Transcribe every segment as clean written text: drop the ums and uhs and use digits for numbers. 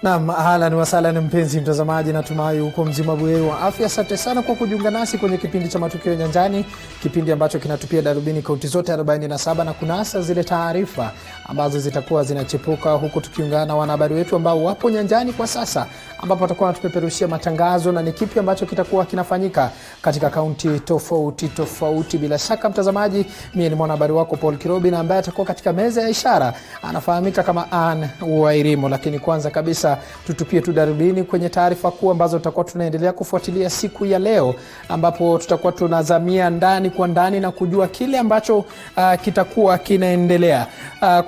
Naam, ahlan wa sahlan mpenzi mtazamaji, natumai uko mzima buheri wa afya. Asante sana kwa kujiunga nasi kwenye kipindi cha Matukio Nyanjani, kipindi ambacho kinatupia darubini kaunti zote 47 na kunasa zile taarifa ambazo zitakuwa zinachipuka, huku tukiungana na wanahabari wetu ambao wapo nyanjani kwa sasa, ambapo watakuwa wanatupeperushia matangazo na ni kipi ambacho kitakuwa kinafanyika katika kaunti tofauti. Bila shaka mtazamaji, mimi ni mwanahabari wako Paul Kirobi, na ambaye atakuwa katika meza ya ishara anafahamika kama Ann Wairimo. Lakini kwanza kabisa tutupie tu darubini kwenye taarifa kuu ambazo tutakuwa tunaendelea kufuatilia siku ya leo, ambapo tutakuwa tunazamia ndani kwa ndani na kujua kile ambacho kitakuwa kinaendelea.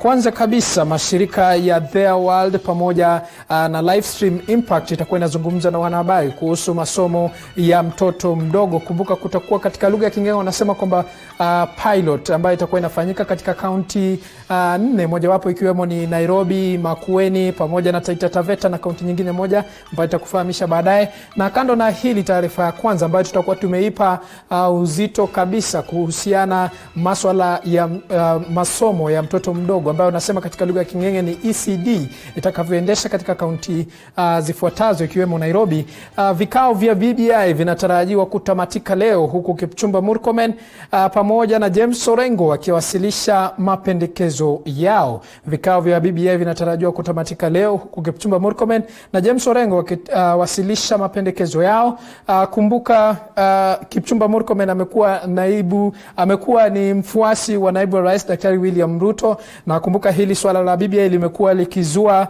Kwanza kabisa, mashirika ya Their World pamoja na Livestream Impact itakuwa inazungumza na wanahabari kuhusu masomo ya mtoto mdogo. Kumbuka kutakuwa katika lugha ya Kiingereza wanasema kwamba pilot ambayo itakuwa inafanyika katika kaunti 4, mojawapo ikiwemo ni Nairobi, Makueni pamoja na Taita Taveta na kaunti nyingine moja ambayo itakufahamisha baadaye. Na kando na hili, taarifa ya kwanza ambayo tutakuwa tumeipa uzito kabisa kuhusiana masuala ya masomo ya mtoto mdogo ambayo nasema katika lugha ya Kiingereza ni ECD itakavyoendesha katika kaunti zifuatazo ikiwemo Nairobi. Vikao vya BBI vinatarajiwa kutamatika leo, huku Kipchumba Murkomen pamoja na James Orengo wakiwasilisha mapendekezo yao. Vikao vya BBI vinatarajiwa kutamatika leo, huku Kipchumba Murkomen na James Orengo wakiwasilisha mapendekezo yao. Kumbuka Kipchumba Murkomen amekuwa ni mfuasi wa naibu wa rais Daktari William Ruto, na kumbuka hili swala la BBI limekuwa likizua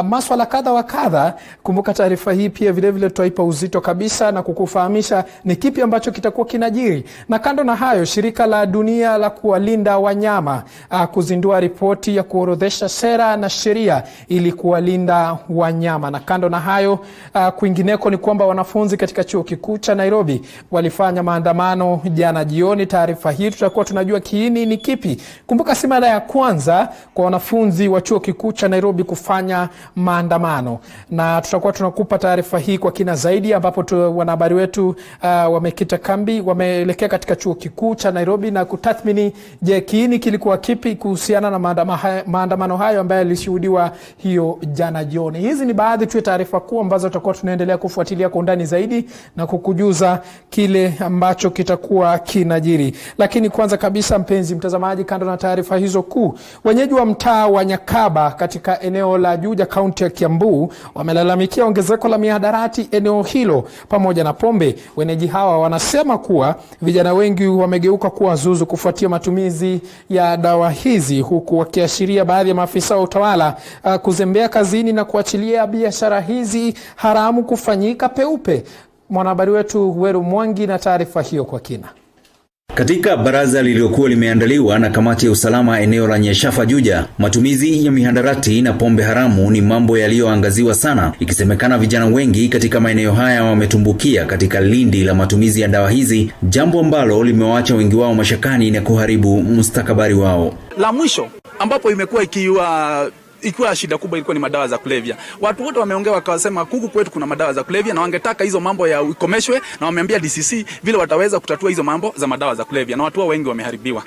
maswala kadha wa kadha. Kumbuka taarifa hii pia vile vile tutaipa uzito kabisa na kukufahamisha ni kipi ambacho kitakuwa kinajiri. Na kando na hayo, shirika la dunia la kuwalinda wanyama kuzindua ripoti ya kuorodhesha sera na sheria ili kuwalinda wanyama. Na kando na hayo, kwingineko ni kwamba wanafunzi katika chuo kikuu cha Nairobi walifanya maandamano jana jioni. Taarifa hii tutakuwa tunajua kiini ni kipi. Kumbuka si mara ya kwanza kwa wanafunzi wa chuo kikuu cha Nairobi kufanya maandamano, na tutakuwa tunakupa taarifa hii kwa kina zaidi, ambapo wanahabari wetu wamekita kambi, wameelekea katika chuo kikuu cha Nairobi na kutathmini je, kiini kilikuwa kipi kuhusiana na maandamano hayo ambayo yalishuhudiwa hiyo jana jioni. Hizi ni baadhi tu ya taarifa kuu ambazo tutakuwa tunaendelea kufuatilia kwa undani zaidi na kukujuza kile ambacho kitakuwa kinajiri. Lakini kwanza kabisa, mpenzi mtazamaji, kando na taarifa hizo kuu, wenyeji wa mtaa wa Nyakaba katika eneo la Juja kaunti ya Kiambu wamelalamikia ongezeko la mihadarati eneo hilo pamoja na pombe. Wenyeji hawa wanasema kuwa vijana wengi wamegeuka kuwa zuzu kufuatia matumizi ya dawa hizi, huku wakiashiria baadhi ya maafisa wa utawala kuzembea kazini na kuachilia biashara hizi haramu kufanyika peupe. Mwanahabari wetu Weru Mwangi na taarifa hiyo kwa kina. Katika baraza lililokuwa limeandaliwa na kamati ya usalama eneo la Nyeshafa Juja, matumizi ya mihadarati na pombe haramu ni mambo yaliyoangaziwa sana, ikisemekana vijana wengi katika maeneo haya wametumbukia katika lindi la matumizi ya dawa hizi, jambo ambalo limewaacha wengi wao mashakani na kuharibu mustakabali wao. La mwisho ambapo imekuwa ikiwa shida kubwa ilikuwa ni madawa za kulevya. Watu wote wameongea wakasema kuku kwetu kuna madawa za kulevya, na wangetaka hizo mambo ya ukomeshwe, na wameambia DCC vile wataweza kutatua hizo mambo za madawa za kulevya, na watu wao wengi wameharibiwa.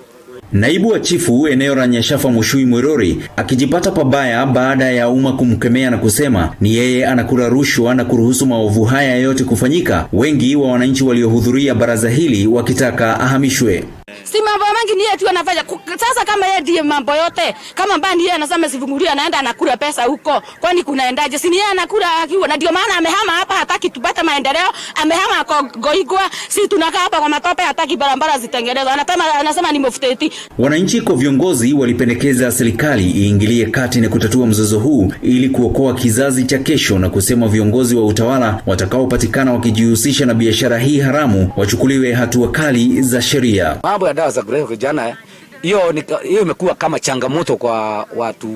Naibu wa chifu eneo la Nyeshafa Mushui Mwirori akijipata pabaya baada ya umma kumkemea na kusema ni yeye anakula rushwa na kuruhusu maovu haya yote kufanyika, wengi wa wananchi waliohudhuria baraza hili wakitaka ahamishwe. Si mambo mengi ni yeye tu anafanya. Sasa kama yeye ndiye mambo yote, kama mbani yeye anasema sifungulia anaenda anakula pesa huko, kwani kunaendaje? Si yeye anakula akiwa, na ndio maana amehama hapa, hataki tupate maendeleo, amehama kwa Goigwa. Si tunakaa hapa kwa matope, hataki barabara zitengenezwe, anasema ni mufuteti. Wananchi kwa viongozi walipendekeza serikali iingilie kati na kutatua mzozo huu ili kuokoa kizazi cha kesho, na kusema viongozi wa utawala watakaopatikana wakijihusisha na biashara hii haramu wachukuliwe hatua kali za sheria. Mambo ya dawa za kulevya vijana, hiyo imekuwa kama changamoto kwa watu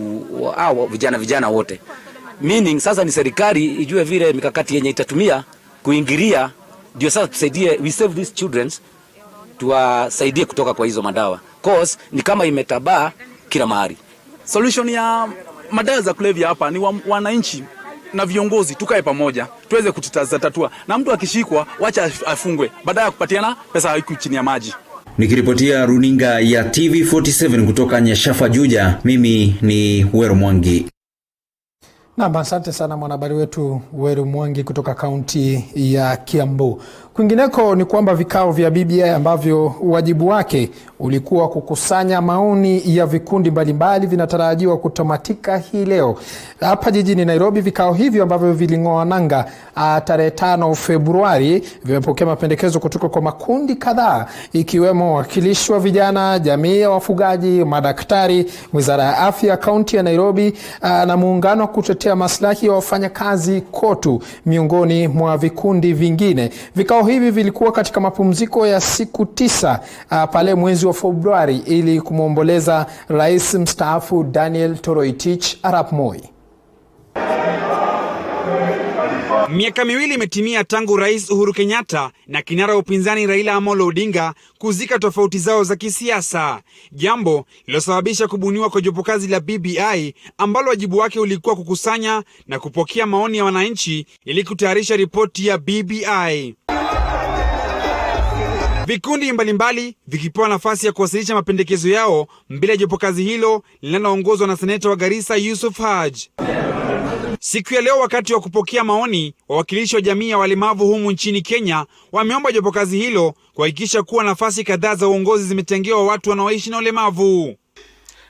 au vijana wote. Meaning sasa ni serikali ijue vile mikakati yenye itatumia kuingilia, ndio sasa tusaidie, we save these children, tuwasaidie kutoka kwa hizo madawa, cause ni kama imetabaa kila mahali. Solution ya madawa za kulevya hapa ni wananchi na viongozi tukae pamoja tuweze kutatatua, na mtu akishikwa wacha afungwe baada ya kupatiana pesa haiku chini ya maji. Nikiripotia runinga ya TV47 kutoka Nyeshafa Juja, mimi ni Weru Mwangi. Na asante sana mwanahabari wetu Weru Mwangi kutoka kaunti ya Kiambu. Kwingineko ni kwamba vikao vya BBI ambavyo wajibu wake ulikuwa kukusanya maoni ya vikundi mbalimbali vinatarajiwa kutamatika hii leo hapa jijini Nairobi. Vikao hivyo ambavyo viling'oa nanga tarehe 5 Februari vimepokea mapendekezo kutoka kwa makundi kadhaa, ikiwemo wakilishi wa vijana, jamii ya wafugaji, madaktari, wizara ya afya kaunti ya Nairobi na muungano wa kutetea maslahi ya wafanyakazi KOTU, miongoni mwa vikundi vingine. Vikao hivi vilikuwa katika mapumziko ya siku 9 pale mwezi wa Februari ili kumwomboleza rais mstaafu Daniel Toroitich arap Moi. Miaka miwili imetimia tangu Rais Uhuru Kenyatta na kinara wa upinzani Raila Amolo Odinga kuzika tofauti zao za kisiasa, jambo lilosababisha kubuniwa kwa jopo kazi la BBI ambalo wajibu wake ulikuwa kukusanya na kupokea maoni ya wananchi ili kutayarisha ripoti ya BBI. Vikundi mbalimbali vikipewa nafasi ya kuwasilisha mapendekezo yao mbele ya jopo kazi hilo linaloongozwa na seneta wa Garissa Yusuf Haji. Siku ya leo, wakati wa kupokea maoni, wawakilishi wa jamii ya walemavu humu nchini Kenya wameomba jopo kazi hilo kuhakikisha kuwa nafasi kadhaa za uongozi zimetengewa watu wanaoishi na ulemavu.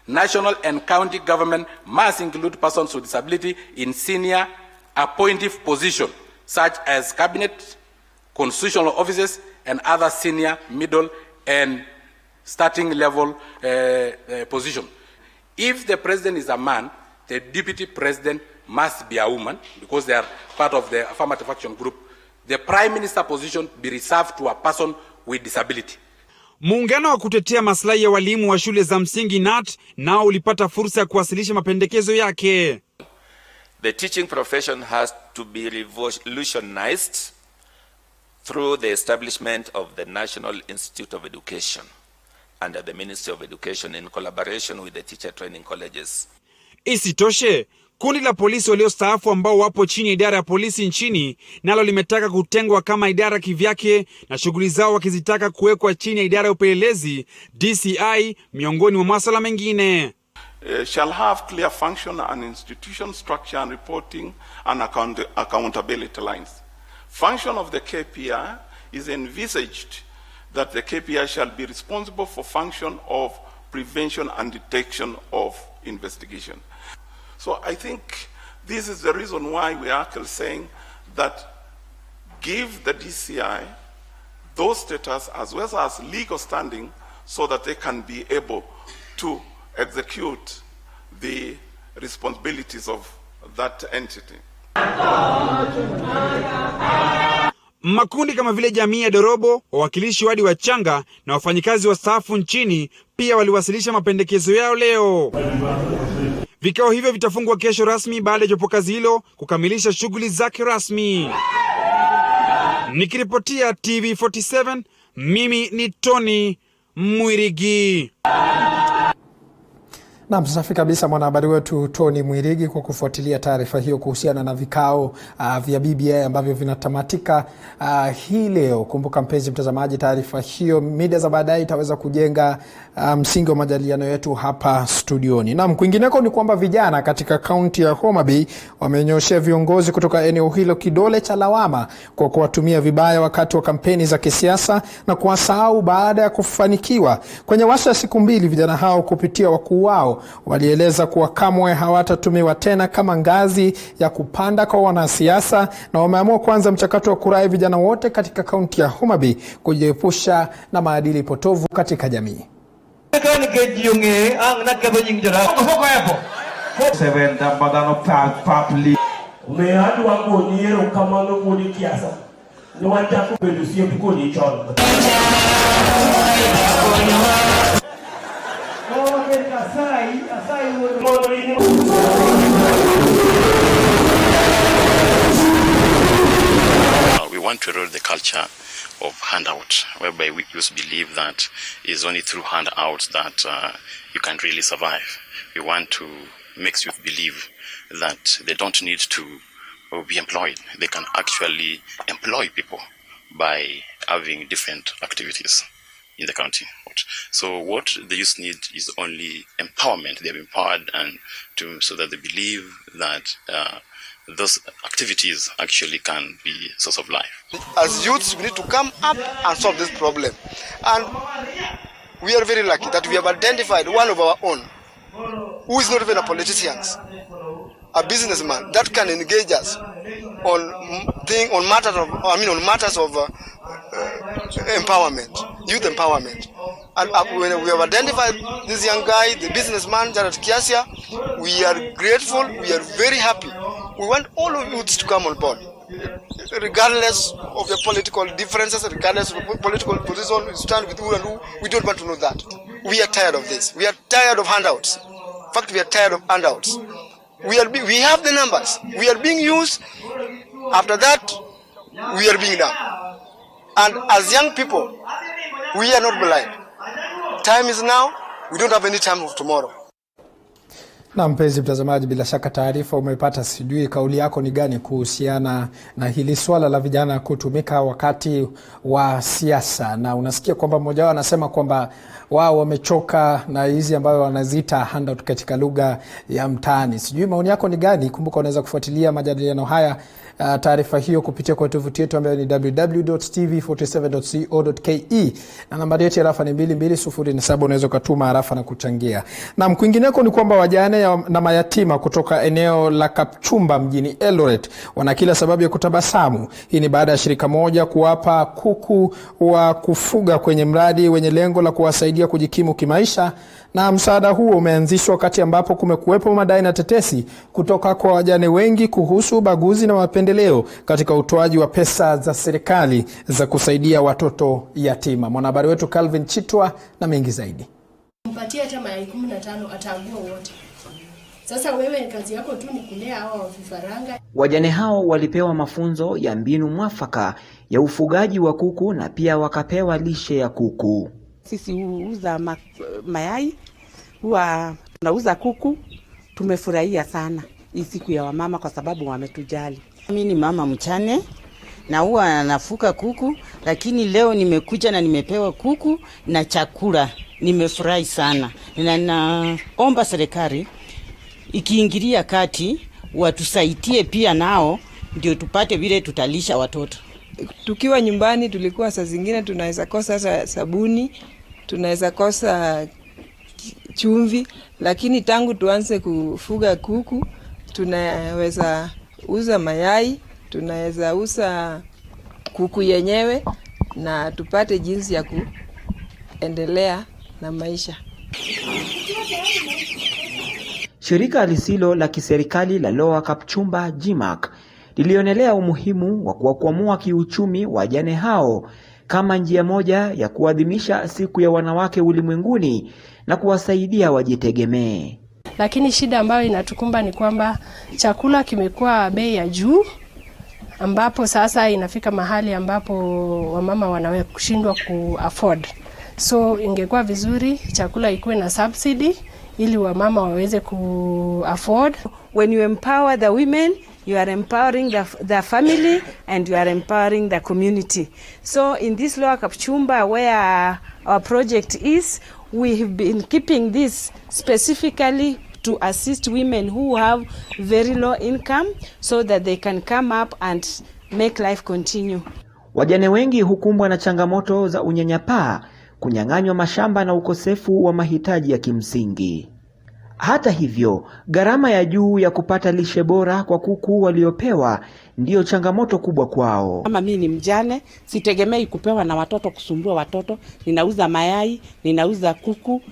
National and county government must include persons with disability in senior appointive positions such as cabinet, constitutional offices and other senior, middle and starting level position. If the president is a man, the deputy president must be a woman because they are part of the affirmative action group. The prime minister position be reserved to a person with disability. Muungano wa kutetea maslahi ya walimu wa shule za msingi NAT nao ulipata fursa ya kuwasilisha mapendekezo yake. The teaching profession has to be revolutionized through the establishment of the National Institute of Education under the Ministry of Education in collaboration with the teacher training colleges. Isitoshe, kundi la polisi waliostaafu ambao wapo chini ya idara ya polisi nchini nalo limetaka kutengwa kama idara kivyake na shughuli zao wakizitaka kuwekwa chini ya idara ya upelelezi DCI, miongoni mwa masuala mengine. Shall have clear function and institution structure and reporting and accountability lines. Function of the KPI is envisaged that the KPI shall be responsible for function of prevention and detection of investigation. So I think this is the reason why we are actually saying that give the DCI those status as well as legal standing so that they can be able to execute the responsibilities of that entity. Makundi kama vile jamii ya Dorobo, wawakilishi wadi wa Changa na wafanyikazi wa staafu nchini pia waliwasilisha mapendekezo yao leo. Vikao hivyo vitafungwa kesho rasmi baada ya jopo kazi hilo kukamilisha shughuli zake rasmi. Nikiripotia TV47, mimi ni Tony Mwirigi. Na msafi kabisa mwanahabari wetu Tony Mwirigi kwa kufuatilia taarifa hiyo kuhusiana na vikao vya BBI ambavyo vinatamatika hii leo. Kumbuka mpenzi mtazamaji, taarifa hiyo mida za baadaye itaweza kujenga msingi wa majadiliano yetu hapa studioni. Na kwingineko ni kwamba vijana katika kaunti ya Homa Bay wamenyoshea viongozi kutoka eneo hilo kidole cha lawama kwa kuwatumia vibaya wakati wa kampeni za kisiasa na kuwasahau baada ya kufanikiwa. Kwenye warsha siku 2, vijana hao kupitia wakuu wao walieleza kuwa kamwe hawatatumiwa tena kama ngazi ya kupanda kwa wanasiasa, na wameamua kuanza mchakato wa kurai vijana wote katika kaunti ya Homa Bay kujiepusha na maadili potovu katika jamii. We want to erode the culture of handout, whereby we used to believe that it's only through handouts that you can really survive. We want to make youth believe that they don't need to be employed. They can actually employ people by having different activities in the county. out. So what the youth need is only empowerment. They are empowered so that they believe that those activities actually can be a source of life. As youths, we need to come up and solve this problem. And we are very lucky that we have identified one of our own, who is not even a politician, a businessman that can engage us on matters of empowerment, youth empowerment. And when we have identified this young guy, the businessman, Jared Kiasia, we are grateful, we are very happy. We want all of youths to come on board, regardless of their political differences, regardless of political position, we stand with who and who. We don't want to know that. We are tired of this. We are tired of handouts. In fact, we are tired of handouts. We have the numbers. We are being used. After that, we are being done. And as young people, we are not blind. Time is now. We don't have any time of tomorrow. Na mpenzi mtazamaji, bila shaka taarifa umepata. Sijui kauli yako ni gani kuhusiana na hili swala la vijana kutumika wakati wa siasa, na unasikia kwamba mmoja wao anasema kwamba wao wamechoka na hizi ambayo wanaziita handout katika lugha ya mtaani. Sijui maoni yako ni gani? Kumbuka unaweza kufuatilia majadiliano haya, taarifa hiyo kupitia kwa tovuti yetu ambayo ni www.tv47.co.ke, na nambari yetu ya rafa ni 22047. Unaweza kutuma arafa na kuchangia. Na kwingineko ni kwamba wajane na mayatima kutoka eneo la Kapchumba mjini Eldoret wana kila sababu ya kutabasamu. Hii ni baada ya shirika moja kuwapa kuku wa kufuga kwenye mradi wenye lengo la kuwasaidia kujikimu kimaisha, na msaada huo umeanzishwa wakati ambapo kumekuwepo madai na tetesi kutoka kwa wajane wengi kuhusu ubaguzi na mapendeleo katika utoaji wa pesa za serikali za kusaidia watoto yatima. Mwanahabari wetu Calvin Chitwa na mengi zaidi. Mpatie hata mayai 15 ataangua wote. Sasa wewe kazi yako tu ni kulea hao vifaranga. Wajane hao walipewa mafunzo ya mbinu mwafaka ya ufugaji wa kuku na pia wakapewa lishe ya kuku. Sisi huuza mayai, huwa tunauza kuku. Tumefurahia sana hii siku ya wamama kwa sababu wametujali. Mimi ni mama mchane na huwa nafuka kuku, lakini leo nimekuja na nimepewa kuku na chakula. Nimefurahi sana. Naomba serikali ikiingilia kati watusaidie pia nao ndio tupate vile tutalisha watoto. Tukiwa nyumbani tulikuwa saa zingine tunaweza kosa sabuni, tunaweza kosa chumvi, lakini tangu tuanze kufuga kuku tunaweza uza mayai, tunaweza uza kuku yenyewe na tupate jinsi ya kuendelea na maisha. Shirika lisilo la kiserikali la Lower Kapchumba GMAC lilionelea umuhimu wa kuwakwamua kiuchumi wajane hao kama njia moja ya kuadhimisha siku ya wanawake ulimwenguni na kuwasaidia wajitegemee. Lakini shida ambayo inatukumba ni kwamba chakula kimekuwa bei ya juu, ambapo sasa inafika mahali ambapo wamama wanaweza kushindwa ku-afford. So ingekuwa vizuri chakula ikuwe na subsidy ili wamama waweze ku-afford. When you empower the women, you are empowering the family and you are empowering the community. So in this Lower Kapchumba where our project is, we have been keeping this specifically to assist women who have very low income so that they can come up and make life continue. Wajane wengi hukumbwa na changamoto za unyanyapaa, kunyang'anywa mashamba na ukosefu wa mahitaji ya kimsingi. Hata hivyo, gharama ya juu ya kupata lishe bora kwa kuku waliopewa ndiyo changamoto kubwa kwao. Kama mimi ni mjane, sitegemei kupewa na watoto kusumbua watoto. Ninauza mayai, ninauza kuku.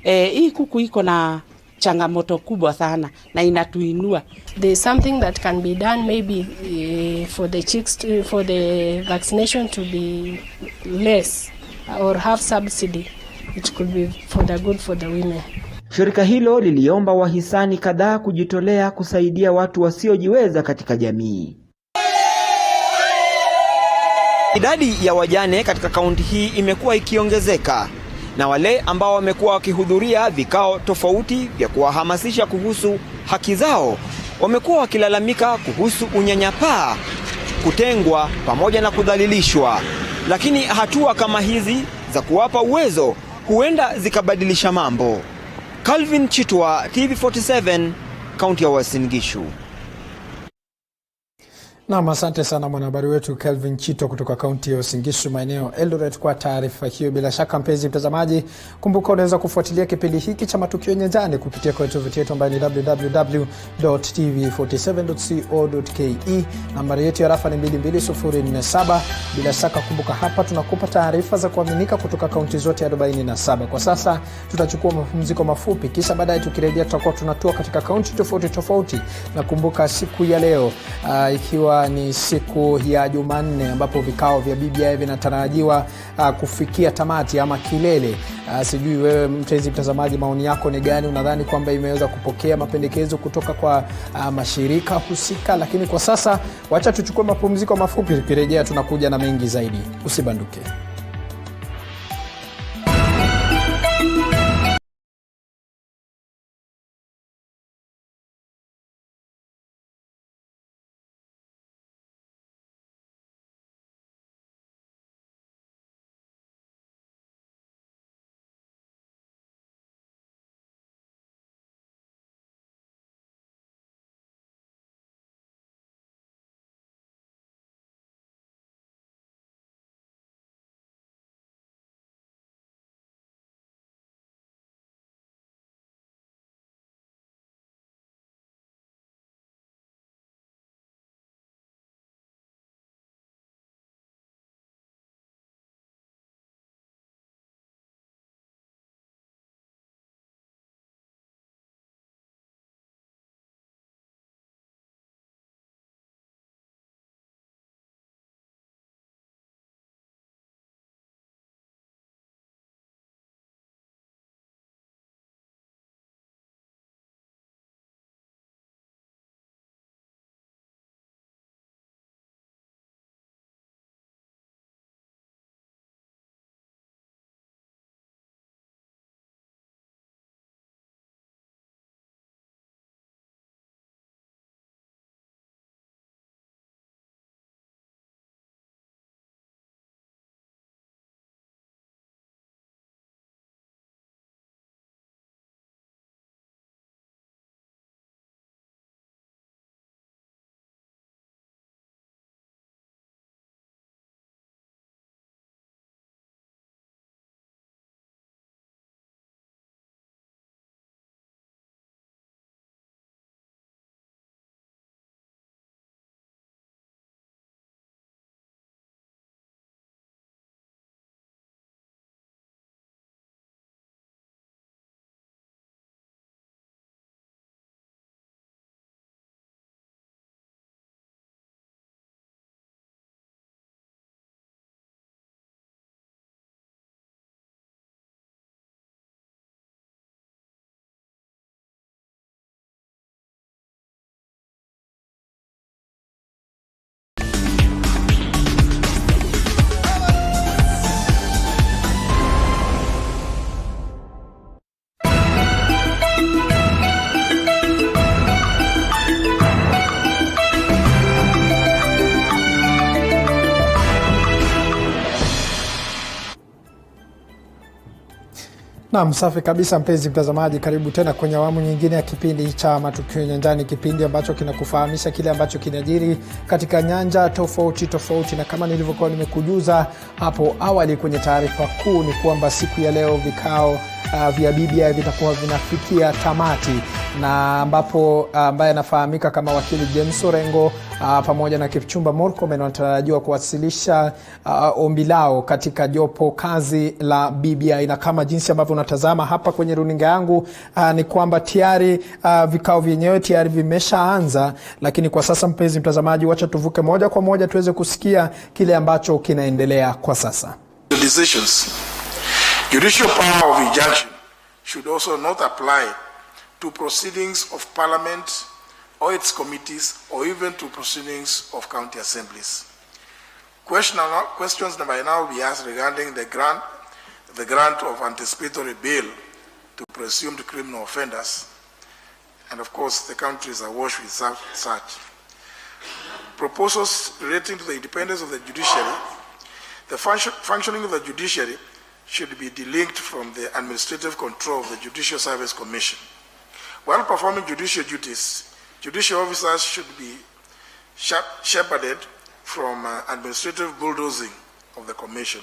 Hii kuku iko na changamoto kubwa sana na inatuinua. There's something that can be done maybe for the chicks for the vaccination to be less or have subsidy. It could be for the good for the women. Shirika hilo liliomba wahisani kadhaa kujitolea kusaidia watu wasiojiweza katika jamii. Idadi ya wajane katika kaunti hii imekuwa ikiongezeka, na wale ambao wamekuwa wakihudhuria vikao tofauti vya kuwahamasisha kuhusu haki zao wamekuwa wakilalamika kuhusu unyanyapaa, kutengwa pamoja na kudhalilishwa. Lakini hatua kama hizi za kuwapa uwezo huenda zikabadilisha mambo. Calvin Chitwa, TV47, kaunti ya Uasin Gishu. Naam, asante sana mwanahabari wetu Calvin Chito kutoka kaunti ya Uasin Gishu maeneo Eldoret kwa taarifa hiyo. Bila shaka mpenzi mtazamaji, kumbuka unaweza kufuatilia kipindi hiki cha Matukio Nyanjani kupitia kwa tovuti yetu ambayo ni www.tv47.co.ke. Nambari yetu ya rafa ni 22047. Bila shaka kumbuka hapa tunakupa taarifa za kuaminika kutoka kaunti zote 47. Kwa sasa tutachukua mapumziko mafupi, kisha baadaye tukirejea tutakuwa tunatua katika kaunti tofauti tofauti. Na kumbuka siku ya leo ikiwa ni siku ya Jumanne ambapo vikao vya BBI vinatarajiwa kufikia tamati ama kilele. Sijui wewe mpenzi mtazamaji, maoni yako ni gani? Unadhani kwamba imeweza kupokea mapendekezo kutoka kwa mashirika husika? Lakini kwa sasa wacha tuchukue mapumziko mafupi, tukirejea tunakuja na mengi zaidi. Usibanduke. Naam, safi kabisa mpenzi mtazamaji, karibu tena kwenye awamu nyingine ya kipindi cha Matukio Nyanjani, kipindi ambacho kinakufahamisha kile ambacho kinajiri katika nyanja tofauti tofauti. Na kama nilivyokuwa nimekujuza hapo awali kwenye taarifa kuu ni kwamba siku ya leo vikao vya BBI vitakuwa vinafikia tamati, na ambapo ambaye anafahamika kama wakili James Orengo pamoja na Kipchumba Murkomen wanatarajiwa kuwasilisha ombi lao katika jopo kazi la BBI. Na kama jinsi ambavyo unatazama hapa kwenye runinga yangu ni kwamba tayari vikao vyenyewe tayari vimeshaanza, lakini kwa sasa mpenzi mtazamaji, wacha tuvuke moja kwa moja tuweze kusikia kile ambacho kinaendelea kwa sasa. Decisions. Judicial power of injunction should also not apply to proceedings of Parliament or its committees, or even to proceedings of county assemblies. Questions may now be asked regarding the grant of anticipatory bail to presumed criminal offenders, and of course the country is awash with such. Proposals relating to the independence of the judiciary, the functioning of the judiciary should be delinked from the administrative control of the Judicial Service Commission. While performing judicial duties, judicial officers should be shepherded from administrative bulldozing of the Commission.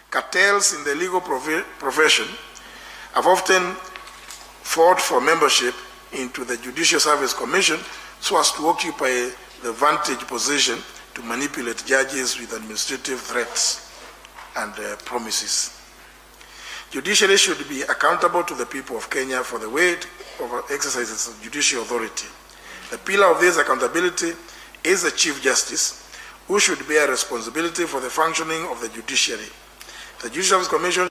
Cartels in the legal profession have often fought for membership into the Judicial Service Commission so as to occupy the vantage position to manipulate judges with administrative threats and promises. Judiciary should be accountable to the people of Kenya for the way it exercises of judicial authority. The pillar of this accountability is the Chief Justice, who should bear responsibility for the functioning of the judiciary. The Judicial Service Commission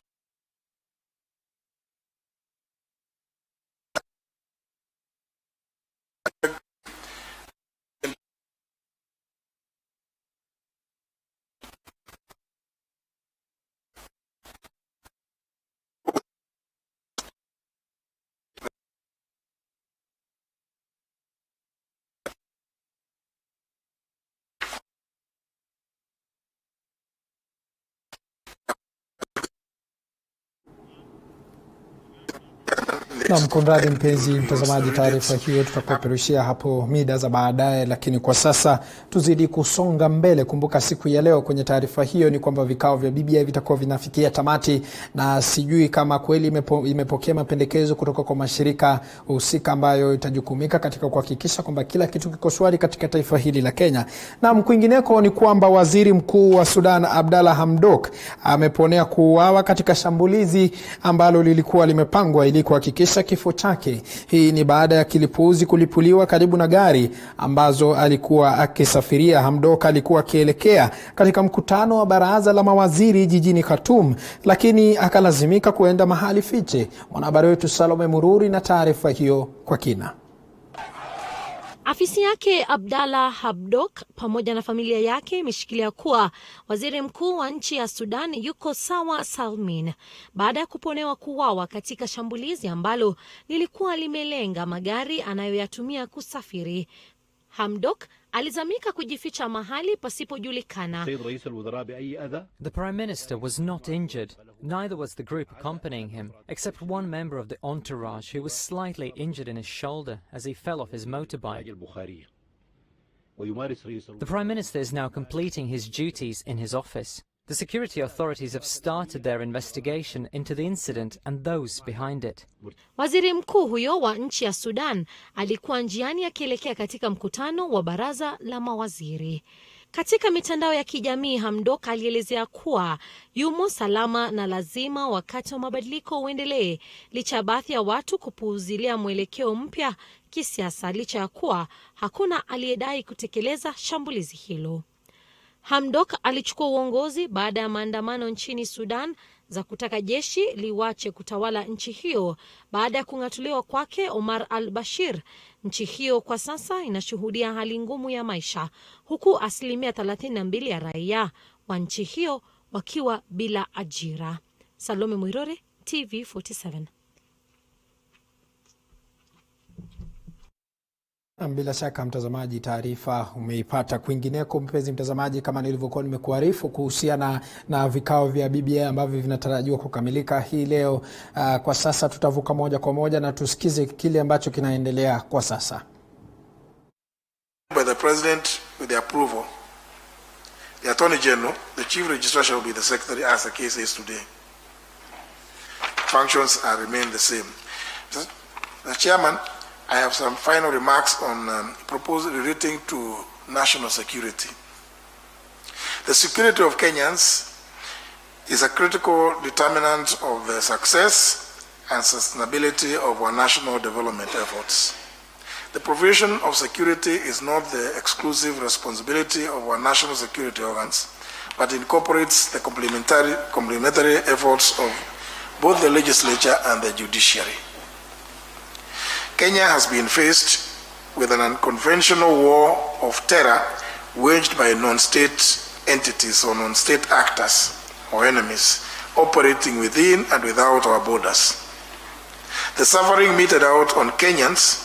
Na mkunradhi mpenzi mtazamaji, taarifa hiyo tutakuperushia hapo mida za baadaye, lakini kwa sasa tuzidi kusonga mbele. Kumbuka siku ya leo kwenye taarifa hiyo ni kwamba vikao vya BBI vitakuwa vinafikia tamati, na sijui kama kweli imepokea mapendekezo kutoka kwa mashirika husika ambayo itajukumika katika kuhakikisha kwamba kila kitu kiko shwari katika taifa hili la Kenya. Na kwingineko ni kwamba waziri mkuu wa Sudan Abdalla Hamdok ameponea kuuawa katika shambulizi ambalo lilikuwa limepangwa ili kuhakikisha kifo chake. Hii ni baada ya kilipuzi kulipuliwa karibu na gari ambazo alikuwa akisafiria. Hamdok alikuwa akielekea katika mkutano wa baraza la mawaziri jijini Khartoum, lakini akalazimika kuenda mahali fiche. Mwanahabari wetu Salome Mururi na taarifa hiyo kwa kina. Afisi yake Abdalla Hamdok pamoja na familia yake imeshikilia kuwa waziri mkuu wa nchi ya Sudan yuko sawa salmin baada ya kuponewa kuuawa katika shambulizi ambalo lilikuwa limelenga magari anayoyatumia kusafiri. Hamdok alizamika kujificha mahali pasipojulikana. The Prime Minister was not injured. Neither was the group accompanying him, except one member of the entourage who was slightly injured in his shoulder as he fell off his motorbike. The Prime Minister is now completing his duties in his office. The security authorities have started their investigation into the incident and those behind it. Waziri mkuu huyo wa nchi ya Sudan alikuwa njiani akielekea katika mkutano wa baraza la mawaziri. Katika mitandao ya kijamii, Hamdok alielezea kuwa yumo salama na lazima wakati wa mabadiliko uendelee, licha ya baadhi ya watu kupuuzilia mwelekeo mpya kisiasa, licha ya kuwa hakuna aliyedai kutekeleza shambulizi hilo. Hamdok alichukua uongozi baada ya maandamano nchini Sudan za kutaka jeshi liwache kutawala nchi hiyo baada ya kung'atuliwa kwake Omar al-Bashir. Nchi hiyo kwa sasa inashuhudia hali ngumu ya maisha, huku asilimia 32 ya raia wa nchi hiyo wakiwa bila ajira. Salome Mwirore, TV47. Bila shaka mtazamaji, taarifa umeipata. Kwingineko mpenzi mtazamaji, kama nilivyokuwa nimekuarifu kuhusiana na vikao vya BBI ambavyo vinatarajiwa kukamilika hii leo, kwa sasa tutavuka moja kwa moja na tusikize kile ambacho kinaendelea kwa sasa. By the President with the approval, the Attorney General, the Chief Registrar shall be the Secretary as the case is today. Functions are remain the same. The Chairman, I have some final remarks on proposal relating to national security. The security of Kenyans is a critical determinant of the success and sustainability of our national development efforts. The provision of security is not the exclusive responsibility of our national security organs, but incorporates the complementary efforts of both the legislature and the judiciary. Kenya has been faced with an unconventional war of terror waged by non-state entities or non-state actors or enemies operating within and without our borders. The suffering meted out on Kenyans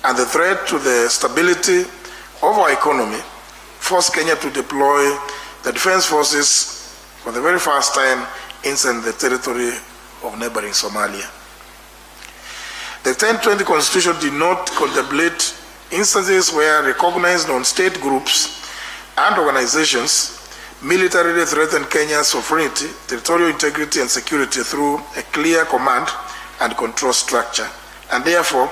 and the threat to the stability of our economy forced Kenya to deploy the defense forces for the very first time inside the territory of neighboring Somalia. The 1020 Constitution did not contemplate instances where recognized non-state groups and organizations militarily threaten Kenya's sovereignty, territorial integrity, and security through a clear command and control structure. And therefore,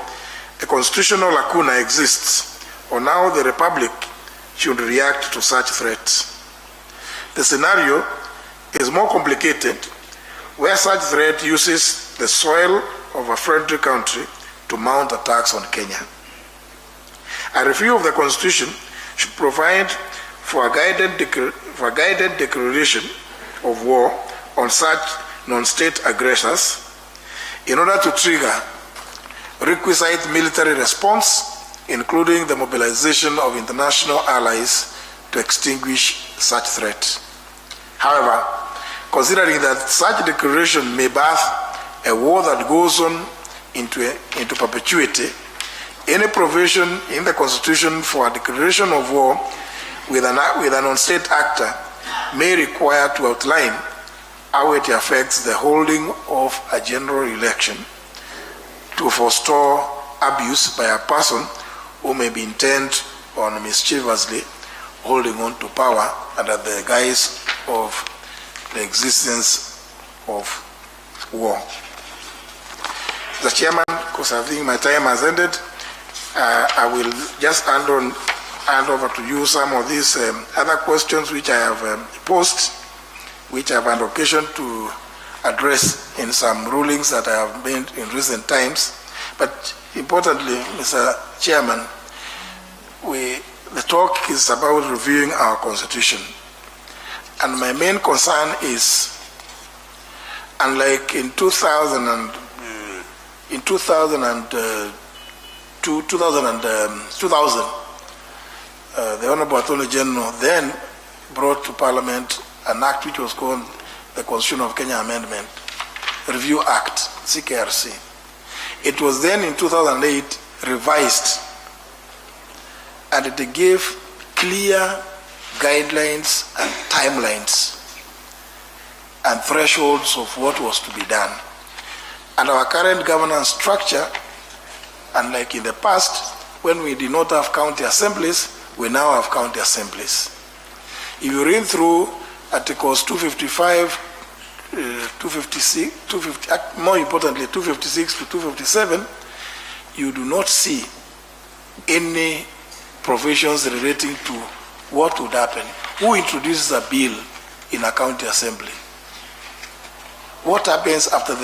a constitutional lacuna exists on how the Republic should react to such threats. The scenario is more complicated where such threat uses the soil of a friendly country to mount attacks on Kenya. A review of the Constitution should provide for a guided declaration of war on such non-state aggressors in order to trigger requisite military response, including the mobilization of international allies to extinguish such threat. However, considering that such declaration may birth a war that goes on into perpetuity, any provision in the Constitution for a declaration of war with a non-state actor may require to outline how it affects the holding of a general election to forestall abuse by a person who may be intent on mischievously holding on to power under the guise of the existence of war. Mr. Chairman, because I think my time has ended, I will just hand over to you some of these other questions which I have posed, which I have an occasion to address in some rulings that I have made in recent times. But importantly, Mr. Chairman, the talk is about reviewing our Constitution. And my main concern is, unlike in 2000, the Honorable Attorney General then brought to Parliament an act which was called the Constitution of Kenya Amendment Review Act, CKRC. It was then in 2008 revised, and it gave clear guidelines and timelines and thresholds of what was to be done. And our current governance structure, unlike in the past, when we did not have county assemblies, we now have county assemblies. If you read through Articles 255, 256, more importantly 256 to 257, you do not see any provisions relating to what would happen. Who introduces a bill in a county assembly? What happens after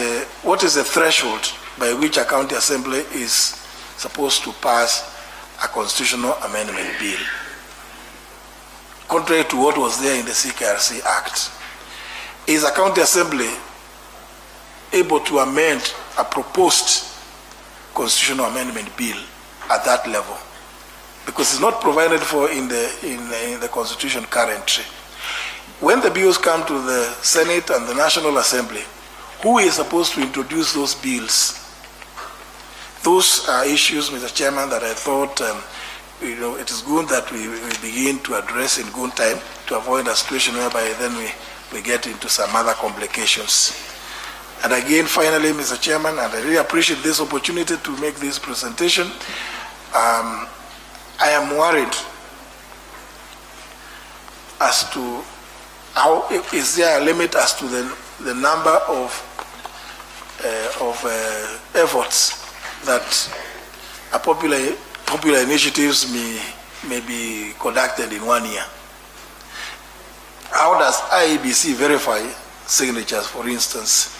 what is the threshold by which a county assembly is supposed to pass a constitutional amendment bill? Contrary to what was there in the CKRC Act. Is a county assembly able to amend a proposed constitutional amendment bill at that level? Because it's not provided for in the Constitution currently. When the bills come to the Senate and the National Assembly, who is supposed to introduce those bills? Those are issues, Mr. Chairman, that I thought it is good that we begin to address in good time to avoid a situation whereby then we get into some other complications. And again, finally, Mr. Chairman, and I really appreciate this opportunity to make this presentation, I am worried as to how is there a limit as to the number of efforts that popular initiatives may be conducted in 1 year. How does IEBC verify signatures, for instance?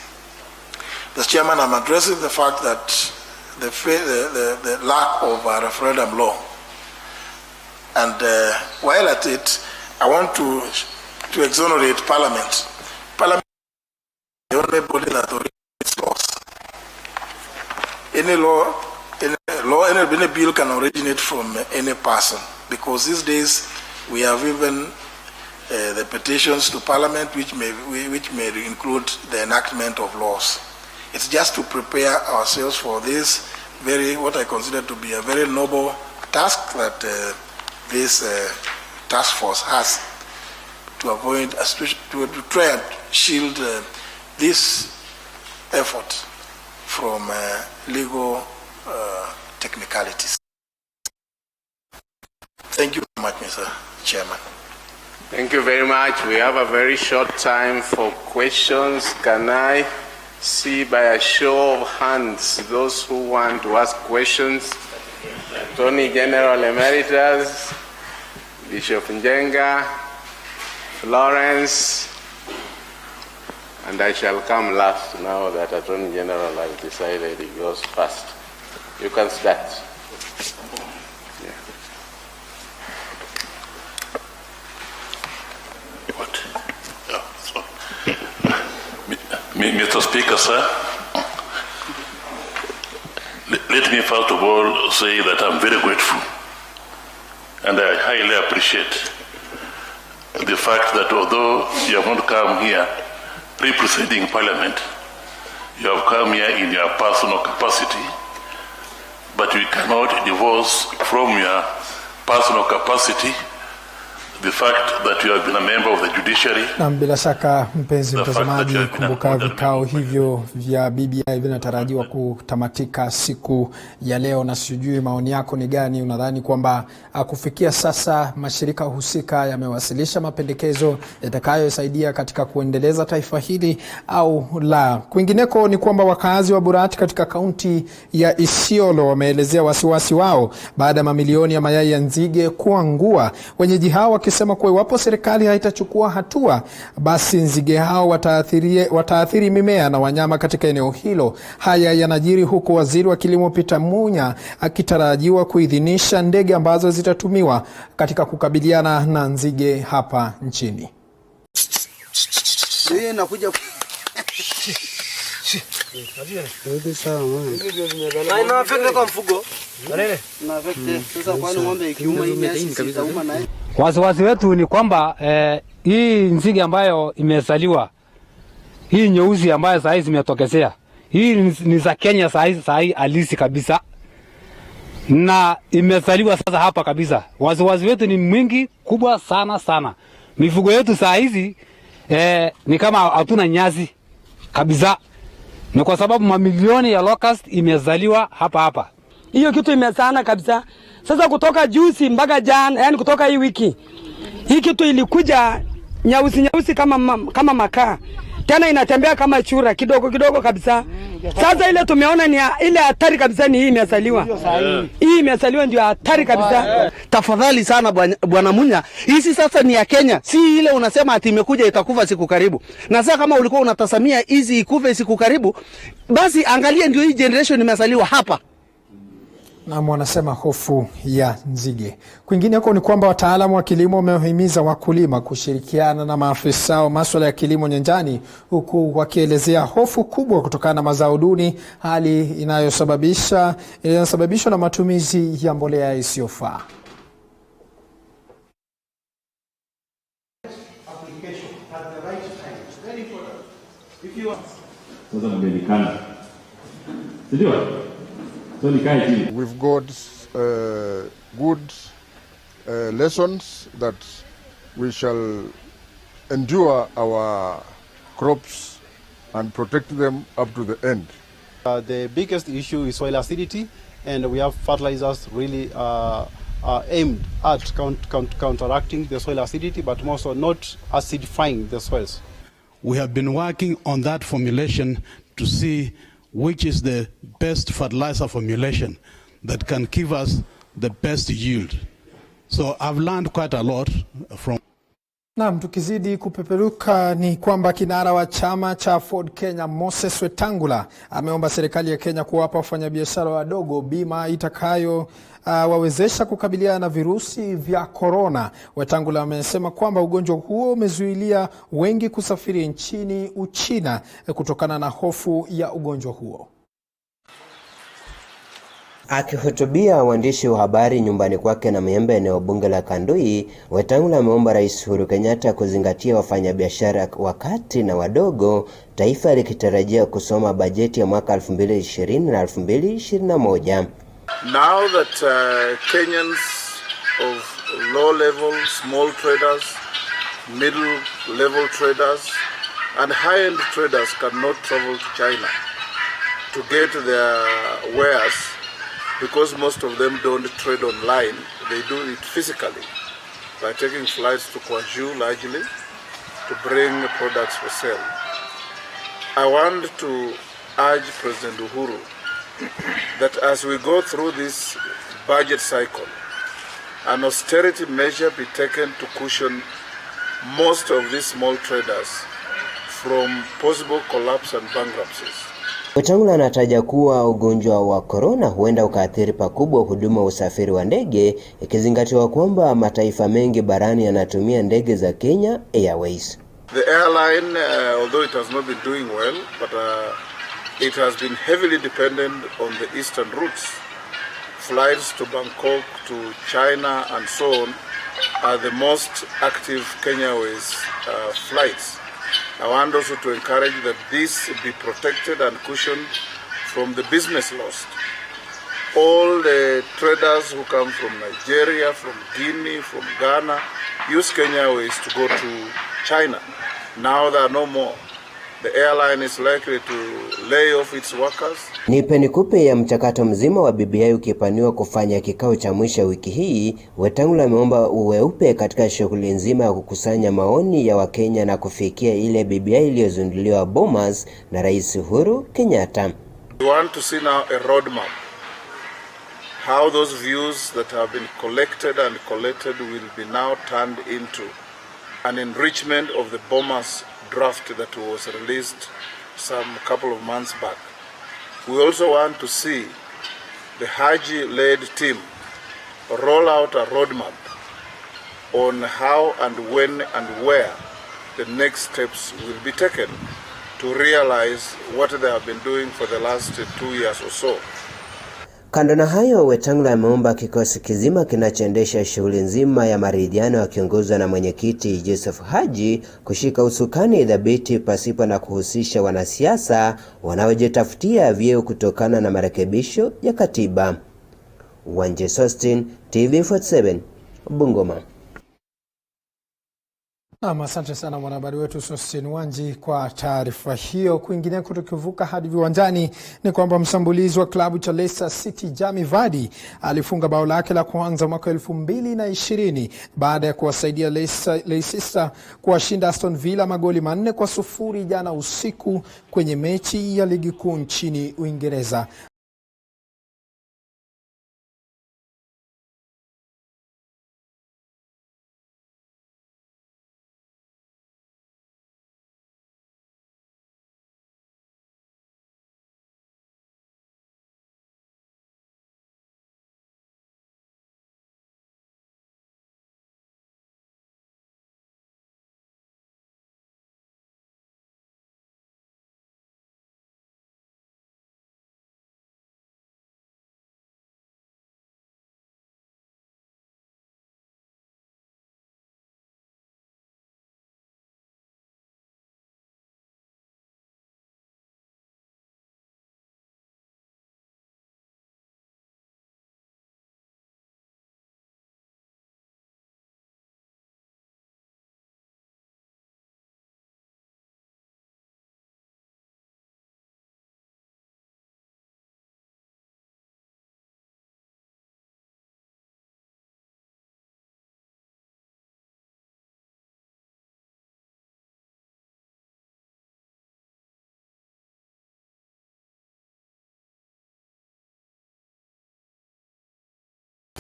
Mr. Chairman, I'm addressing the fact that the lack of a referendum law. And while at it, I want to exonerate Parliament. Parliament is the only body that originates laws. Any bill can originate from any person, because these days we have even the petitions to Parliament which may include the enactment of laws. It's just to prepare ourselves for this what I consider to be a very noble task that this task force has to avoid to try and shield this effort from legal technicalities. Thank you very much, Mr. Chairman. Thank you very much. We have a very short time for questions. Can I see by a show of hands those who want to ask questions? Attorney General Emeritus, Bishop Njenga, Florence, and I shall come last now that Attorney General has decided he goes first. You can start. Mr. Speaker, sir, let me first of all say that I'm very grateful and I highly appreciate the fact that although you have not come here representing Parliament, you have come here in your personal capacity, but we cannot divorce from your personal capacity the fact that you have been a member of the judiciary. Na bila shaka mpenzi mtazamaji, kumbuka vikao hivyo vya BBI vinatarajiwa kutamatika siku ya leo, na sijui maoni yako ni gani? Unadhani kwamba kufikia sasa mashirika husika yamewasilisha mapendekezo yatakayosaidia katika kuendeleza taifa hili au la? Kwingineko ni kwamba wakazi wa Burati katika kaunti ya Isiolo wameelezea wasiwasi wao baada ya mamilioni ya mayai ya nzige kuangua. Wenyeji hao sema kwa iwapo serikali haitachukua hatua, basi nzige hao wataathiri mimea na wanyama katika eneo hilo. Haya yanajiri huko waziri wa kilimo Peter Munya akitarajiwa kuidhinisha ndege ambazo zitatumiwa katika kukabiliana na nzige hapa nchini. Wasiwasi wetu ni kwamba hii nzige ambayo imezaliwa, hii nyeusi ambayo saa hizi imetokezea, hii ni za Kenya saa hii halisi kabisa, na imezaliwa sasa hapa kabisa. Wasiwasi wetu ni mwingi kubwa sana. Mifugo yetu saa hizi ni kama hatuna nyasi kabisa, ni kwa sababu mamilioni ya locust imezaliwa hapa. Hiyo kitu imesana kabisa. Sasa kutoka juzi mpaka jana, yani kutoka hii wiki, hii kitu ilikuja nyeusi kama makaa. Tena inatembea kama chura kidogo kabisa. Sasa ile tumeona ni ile hatari kabisa, ni hii imezaliwa. Hii imezaliwa ndio hatari kabisa. Tafadhali sana Bwana Munya, hizi sasa ni ya Kenya. Si ile unasema ati imekuja itakufa siku karibu. Na sasa kama ulikuwa unatasamia hizi ikufe siku karibu, basi angalia ndio hii generation imezaliwa hapa. Na wanasema hofu ya nzige. Kwingineko ni kwamba wataalamu wa kilimo wamehimiza wakulima kushirikiana na maafisa wa masuala ya kilimo nyanjani, huku wakielezea hofu kubwa kutokana na mazao duni, hali inayosababishwa na matumizi ya mbolea isiyofaa. We've got good lessons that we shall endure our crops and protect them up to the end. The biggest issue is soil acidity, and we have fertilizers really aimed at counteracting the soil acidity, but more so not acidifying the soils. We have been working on that formulation to see which is the best fertilizer formulation that can give us the best yield. So I've learned quite a lot from. Naam, tukizidi kupeperuka ni kwamba kinara wa chama cha Ford Kenya Moses Wetangula ameomba serikali ya Kenya kuwapa wafanyabiashara wadogo bima itakayo wawezesha kukabiliana na virusi vya corona. Wetangula amesema kwamba ugonjwa huo umezuilia wengi kusafiri nchini Uchina kutokana na hofu ya ugonjwa huo. Akihutubia waandishi wa habari nyumbani kwake na Miembe eneo bunge la Kandui, Wetangula ameomba Rais Uhuru Kenyatta kuzingatia wafanyabiashara wakati na wadogo, taifa likitarajia kusoma bajeti ya mwaka 2020 na 2021. Now that Kenyans of low level, small traders, middle level traders and high-end traders cannot travel to China to get their wares because most of them don't trade online. They do it physically by taking flights to Guangzhou largely to bring products for sale. I want to urge President Uhuru that as we go through this budget cycle, an austerity measure be taken to cushion most of these small traders from possible collapse and bankruptcies. Wetangula anataja kuwa ugonjwa wa korona huenda ukaathiri pakubwa huduma wa usafiri wa ndege, ikizingatiwa kwamba mataifa mengi barani yanatumia ndege za Kenya Airways. The airline, although it has not been doing well, but it has been heavily dependent on the eastern routes. Flights to Bangkok, to China, and so on are the most active Kenya Airways flights. I want also to encourage that this be protected and cushioned from the business loss. All the traders who come from Nigeria, from Guinea, from Ghana, use Kenya Airways to go to China. Now there are no more. The airline is likely to lay off its workers. Nipe nikupe ya mchakato mzima wa BBI ukipaniwa kufanya kikao cha mwisho wiki hii. Wetangula ameomba uweupe katika shughuli nzima ya kukusanya maoni ya Wakenya na kufikia ile BBI iliyozinduliwa Bomas na Rais Uhuru Kenyatta. We want to see now a roadmap. How those views that have been collected and collated will be now turned into an enrichment of the Bomas draft that was released some couple of months back. We also want to see the Haji-led team roll out a roadmap on how and when and where the next steps will be taken to realize what they have been doing for the last 2 years or so. Kando na hayo, Wetangula ameomba kikosi kizima kinachoendesha shughuli nzima ya maridhiano yakiongozwa na mwenyekiti Joseph Haji kushika usukani dhabiti pasipo na kuhusisha wanasiasa wanaojitafutia vyeo kutokana na marekebisho ya katiba. Wanje Sostin, TV47, Bungoma. Asante sana mwanahabari wetu Sostin Wanji kwa taarifa hiyo. Kwingineko tukivuka hadi viwanjani ni kwamba msambulizi wa klabu cha Leicester City Jamie Vardy alifunga bao lake la kwanza mwaka 2020 baada ya kuwasaidia Leicester kuwashinda Aston Villa magoli 4-0 jana usiku kwenye mechi ya ligi kuu nchini Uingereza.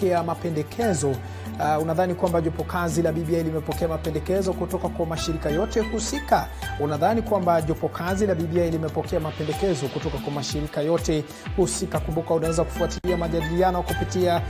Ya mapendekezo, unadhani kwamba jopo kazi la BBI limepokea mapendekezo kutoka kwa mashirika yote husika? Unadhani kwamba jopo kazi la BBI limepokea mapendekezo kutoka kwa mashirika yote husika? Kumbuka unaweza kufuatilia majadiliano kupitia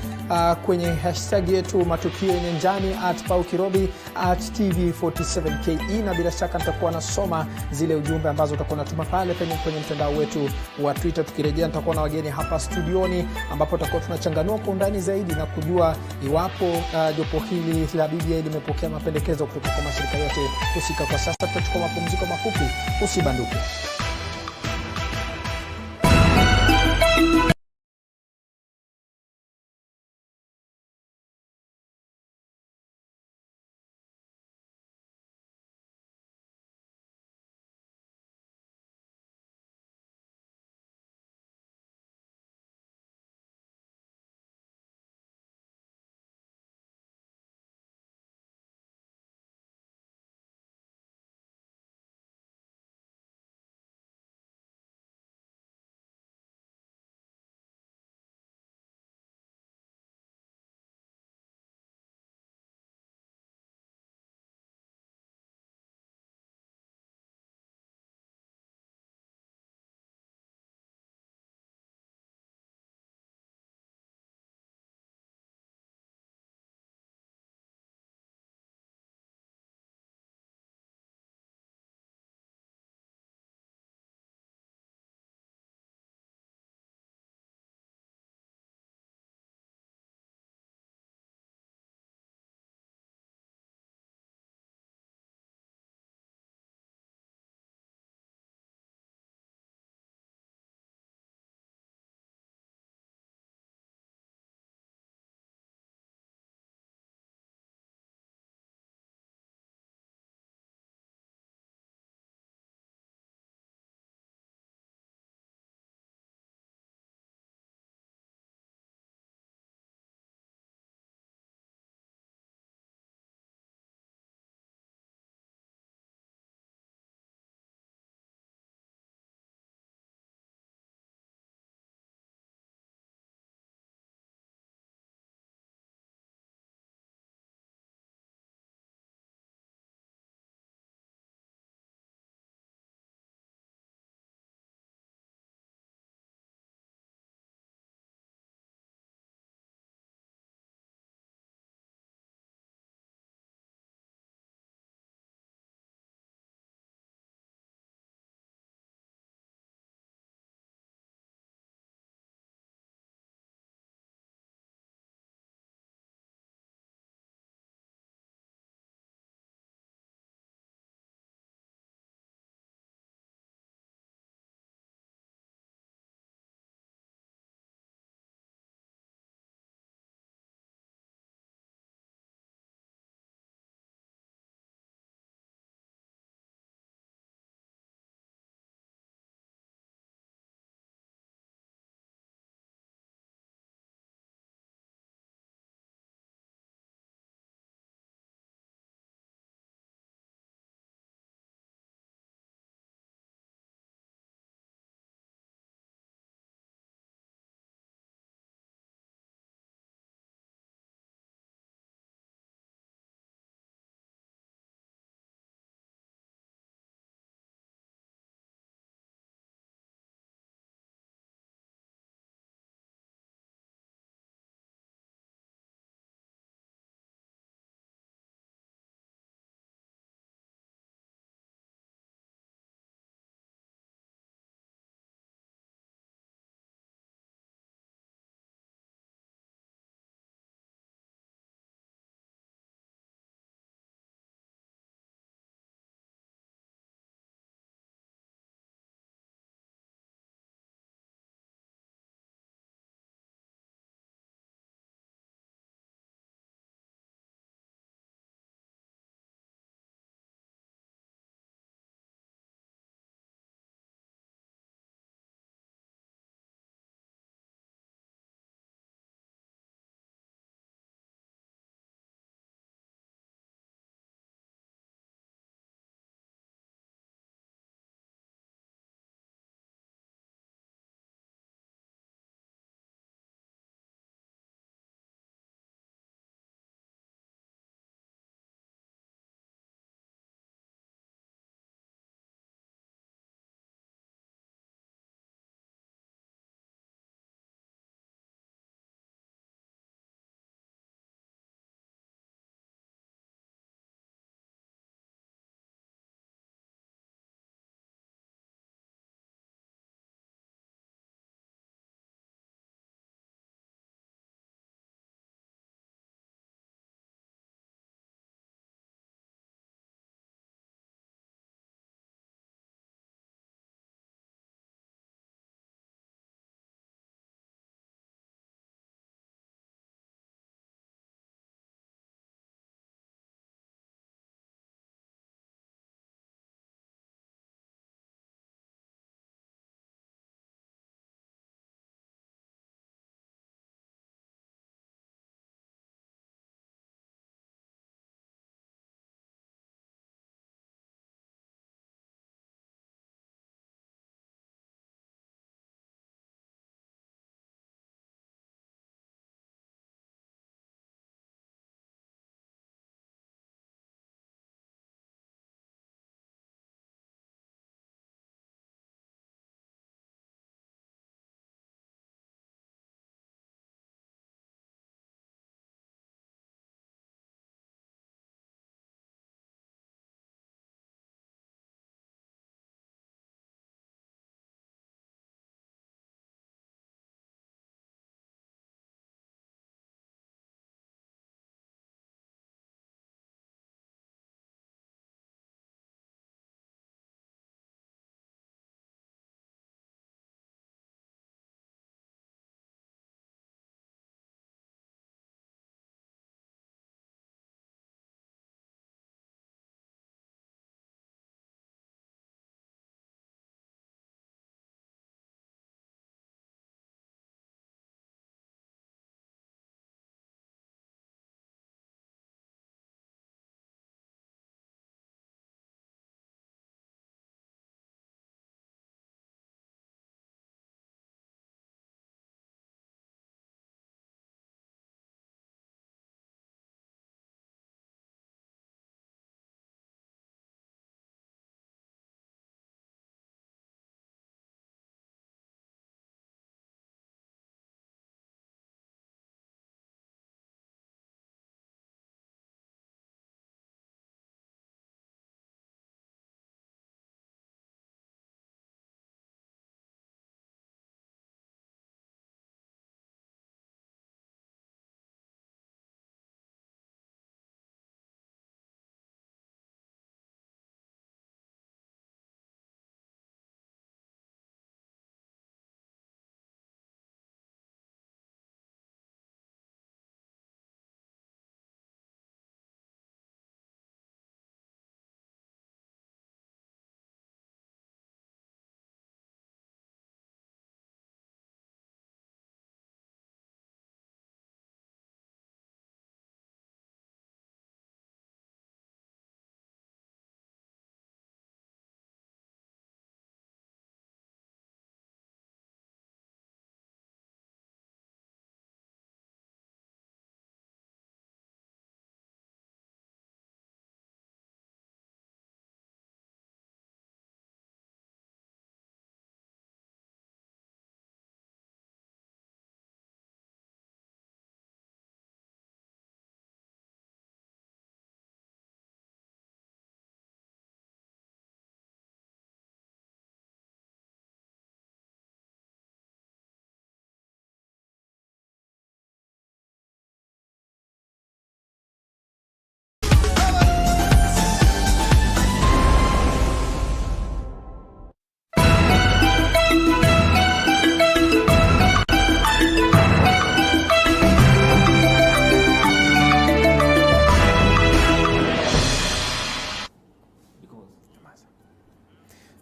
kwenye hashtag yetu Matukio Nyanjani @paukirobi @TV47KE, na bila shaka nitakuwa nasoma zile ujumbe ambazo utakuwa unatuma pale kwenye mtandao wetu wa Twitter. Tukirejea nitakuwa na wageni hapa studioni ambapo tutakuwa tunachanganua kwa undani zaidi na kujua iwapo jopo hili la BBI limepokea mapendekezo kutoka kwa mashirika yote husika. Kwa sasa tutachukua mapumziko mafupi, usibanduke.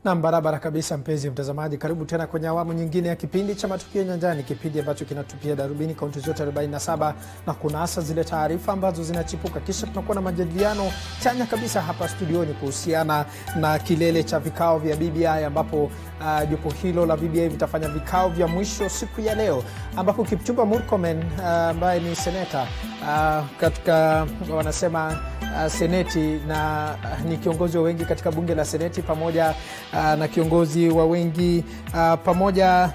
Na barabara kabisa, mpenzi mtazamaji, karibu tena kwenye awamu nyingine ya kipindi cha Matukio Nyanjani, kipindi ambacho kinatupia darubini kaunti zote 47 na kunasa zile taarifa ambazo zinachipuka, kisha tunakuwa na majadiliano chanya kabisa hapa studioni kuhusiana na kilele cha vikao vya BBI, ambapo jopo hilo la BBI vitafanya vikao vya mwisho siku ya leo, ambapo Kipchumba Murkomen ambaye ni seneta katika wanasema seneti na ni kiongozi wa wengi katika bunge la seneti, pamoja na kiongozi wa wengi pamoja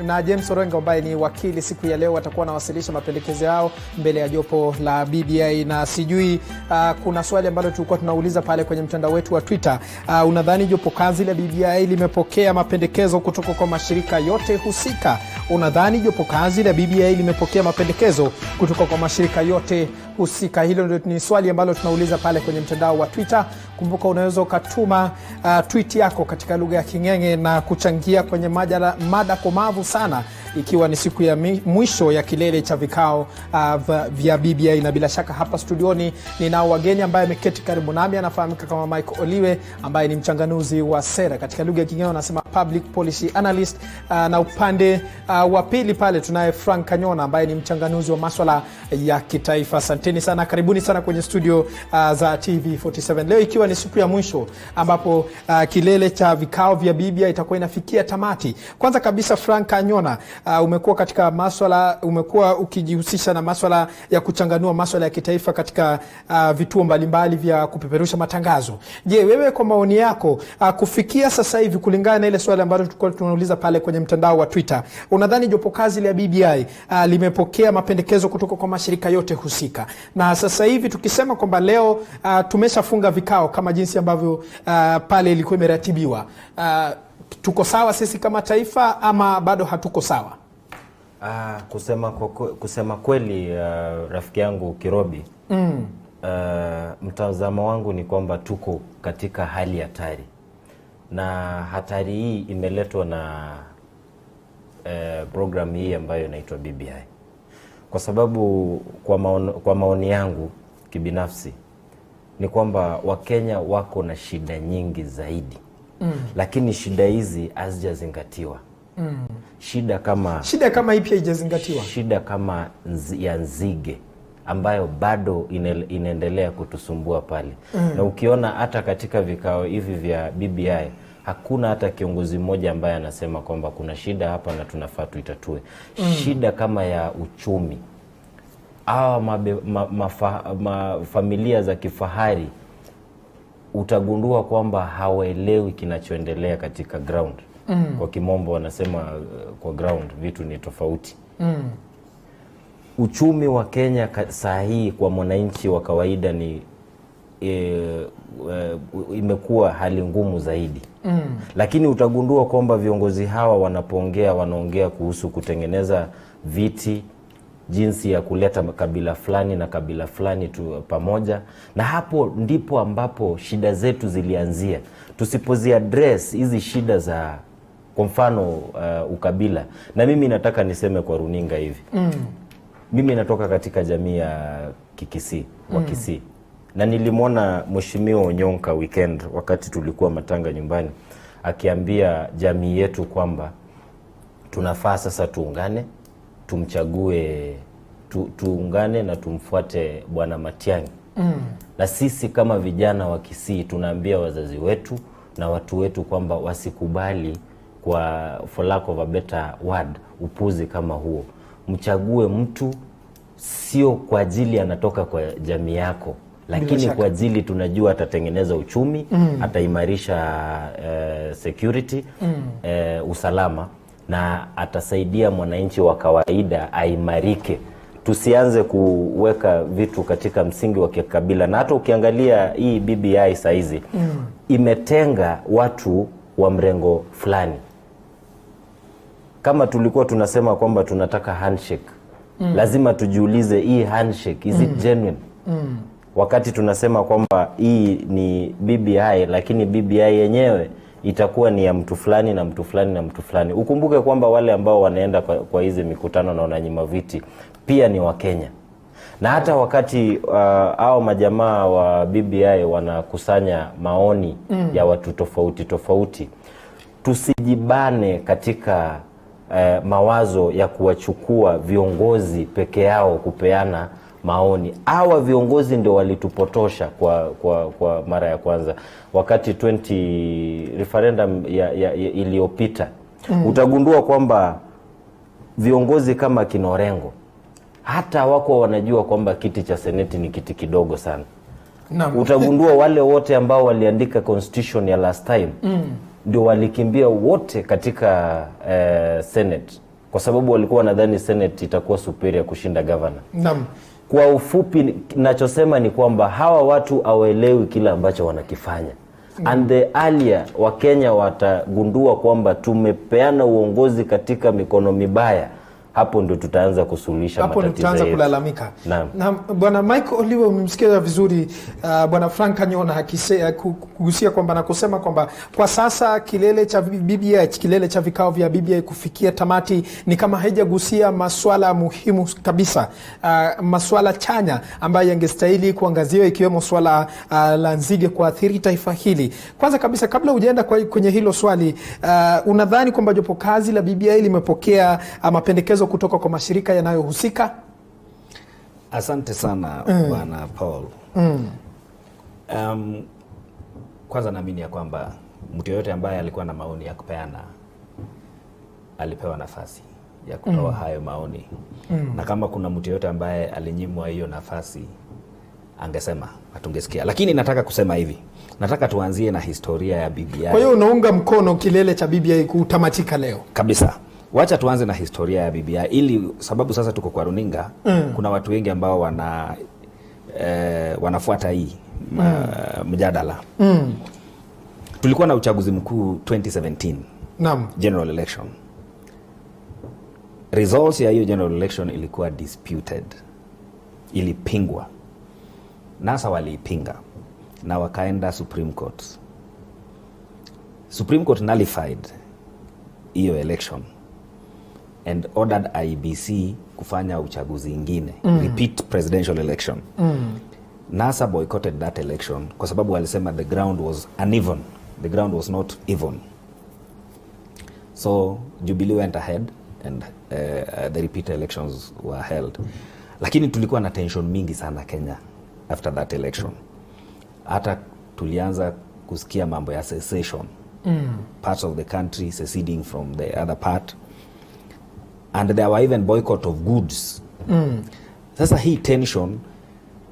na James Orengo ambaye ni wakili, siku ya leo watakuwa nawasilisha mapendekezo yao mbele ya jopo la BBI. Na sijui kuna swali ambalo tulikuwa tunauliza pale kwenye mtandao wetu wa Twitter, unadhani jopo kazi la BBI limepokea mapendekezo kutoka kwa mashirika yote husika? Unadhani jopo kazi la BBI limepokea mapendekezo kutoka kwa mashirika yote husika? Hilo ndio ni swali ambalo tunauliza pale kwenye mtandao wa Twitter. Kumbuka unaweza ukatuma tweet yako katika lugha ya King'eng'e na kuchangia kwenye mada komavu sana, ikiwa ni siku ya mwisho ya kilele cha vikao vya BBI. Na bila shaka hapa studioni ninao wageni ambaye ameketi karibu nami, anafahamika kama Mike Oliwe ambaye ni mchanganuzi wa sera, katika lugha ya King'eng'e wanasema public policy analyst, na upande wa pili pale tunaye Frank Kanyona ambaye ni mchanganuzi wa masuala ya kitaifa. Asanteni sana, karibuni sana kwenye studio za TV47 leo, ikiwa ni siku ya mwisho ambapo kilele cha vikao vya BBI itakuwa inafikia tamati. Kwanza kabisa, Frank Kanyona, umekuwa katika masuala, umekuwa ukijihusisha na masuala ya kuchanganua masuala ya kitaifa katika vituo mbalimbali vya kupeperusha matangazo. Je, wewe kwa maoni yako kufikia sasa hivi, kulingana na ile swali ambalo tulikuwa tunauliza pale kwenye mtandao wa Twitter, unadhani jopo kazi la BBI limepokea mapendekezo kutoka kwa mashirika yote husika? Na sasa hivi tukisema kwamba leo tumeshafunga vikao kama jinsi ambavyo pale ilikuwa imeratibiwa, tuko sawa sisi kama taifa ama bado hatuko sawa? Kusema kweli, rafiki yangu Kirobi, mtazamo wangu ni kwamba tuko katika hali hatari, na hatari hii imeletwa na program hii ambayo inaitwa BBI, kwa sababu kwa maoni yangu kibinafsi ni kwamba Wakenya wako na shida nyingi zaidi, lakini shida hizi hazijazingatiwa. Shida kama ipi haijazingatiwa? Shida kama ya nzige ambayo bado inaendelea kutusumbua pale. Na ukiona hata katika vikao hivi vya BBI hakuna hata kiongozi mmoja ambaye anasema kwamba kuna shida hapa na tunafaa tuitatue. Shida kama ya uchumi, familia za kifahari, utagundua kwamba hawaelewi kinachoendelea katika ground. Kwa kimombo wanasema kwa ground vitu ni tofauti. Uchumi wa Kenya saa hii kwa mwananchi wa kawaida ni imekuwa hali ngumu zaidi. Lakini utagundua kwamba viongozi hawa wanaongea kuhusu kutengeneza viti, jinsi ya kuleta kabila fulani na kabila fulani tu pamoja, na hapo ndipo ambapo shida zetu zilianzia. Tusipozi address hizi shida za kwa mfano ukabila, na mimi nataka niseme kwa runinga hivi, mimi natoka katika jamii ya Kikisii, wa Kisii, na nilimwona Mheshimiwa Onyonka weekend wakati tulikuwa matanga nyumbani, akiambia jamii yetu kwamba tunafaa sasa tuungane, tumchague, tuungane na tumfuate Bwana Matiang'i. Na sisi kama vijana wa Kisii tunaambia wazazi wetu na watu wetu kwamba wasikubali, kwa for lack of a better word, upuzi kama huo. Mchague mtu sio kwa ajili anatoka kwa jamii yako, lakini kwa ajili tunajua atatengeneza uchumi, ataimarisha security, usalama, na atasaidia mwananchi wa kawaida aimarike. Tusianze kuweka vitu katika msingi wa kikabila. Na hata ukiangalia hii BBI saizi imetenga watu wa mrengo fulani. Kama tulikuwa tunasema kwamba tunataka handshake, lazima tujiulize hii handshake, is it genuine? Wakati tunasema kwamba hii ni BBI, lakini BBI yenyewe itakuwa ni ya mtu fulani na mtu fulani na mtu fulani. Ukumbuke kwamba wale ambao wanaenda kwa hizi mikutano na wananyima viti pia ni Wakenya. Na hata wakati hao majamaa wa BBI wanakusanya maoni ya watu tofauti tofauti, tusijibane katika mawazo ya kuwachukua viongozi peke yao kupeana maoni. Hawa viongozi ndio walitupotosha kwa mara ya kwanza wakati 20 referendum iliyopita. Utagundua kwamba viongozi kama Kinorengo hata wako wanajua kwamba kiti cha seneti ni kiti kidogo sana. Utagundua wale wote ambao waliandika constitution ya last time ndio walikimbia wote katika Senate kwa sababu walikuwa wanadhani Senate itakuwa superior kushinda governor. Kwa ufupi ninachosema ni kwamba hawa watu hawaelewi kile ambacho wanakifanya. And the earlier wa Kenya watagundua kwamba tumepeana uongozi katika mikono mibaya, hapo ndio tutaanza kusuluhisha matatizo yetu. Hapo tutaanza kulalamika. Na bwana Michael Oliver umemsikia vizuri bwana Frank Anyona kugusia kwamba na kusema kwamba kwa sasa kilele cha BBI, kilele cha vikao vya BBI kufikia tamati ni kama haijagusia masuala muhimu kabisa, masuala chanya ambayo yangestahili kuangaziwa, ikiwemo swala la nzige kuathiri taifa hili. Kwanza kabisa kabla hujaenda kwenye hilo swali, unadhani kwamba jopo kazi la BBI limepokea mapendekezo kutoka kwa mashirika yanayohusika? Asante sana bwana Paul. Kwanza naamini ya kwamba mtu yoyote ambaye alikuwa na maoni ya kupeana alipewa nafasi ya kutoa hayo maoni. Na kama kuna mtu yoyote ambaye alinyimwa hiyo nafasi angesema hatungesikia. Lakini nataka kusema hivi. Nataka tuanzie na historia ya BBI. Kwa hiyo unaunga mkono kilele cha BBI kutamatika leo? Kabisa. Wacha tuanze na historia ya BBI ili sababu sasa tuko kwa runinga, kuna watu wengi ambao wanafuata hii mjadala. Tulikuwa na uchaguzi mkuu 2017. General election. Results ya hiyo general election ilikuwa disputed. Ilipingwa. NASA waliipinga na wakaenda Supreme Court. Supreme Court nullified hiyo election and ordered IEBC kufanya uchaguzi ingine, repeat presidential election. NASA boycotted that election kwa sababu walisema the ground was uneven, the ground was not even. So Jubilee went ahead and the repeat elections were held. Lakini tulikuwa na tension mingi sana Kenya after that election. Hata tulianza kusikia mambo ya secession. Parts of the country seceding from the other part. And there were even boycott of goods. Sasa hii tension,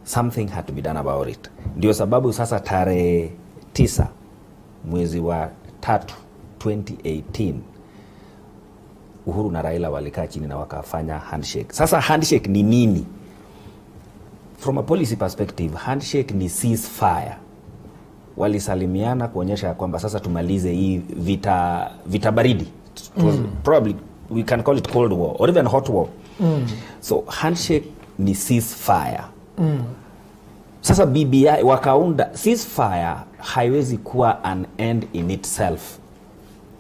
something had to be done about it. Ndio sababu sasa tarehe 9 mwezi wa 3 2018 Uhuru na Raila walikaa chini na wakafanya handshake. Sasa handshake ni nini? From a policy perspective, handshake ni ceasefire. Walisalimiana kuonyesha kwamba sasa tumalize hii vita baridi. Probably we can call it cold war or even hot war. So handshake ni ceasefire. Sasa BBI wakaunda ceasefire, haiwezi kuwa an end in itself.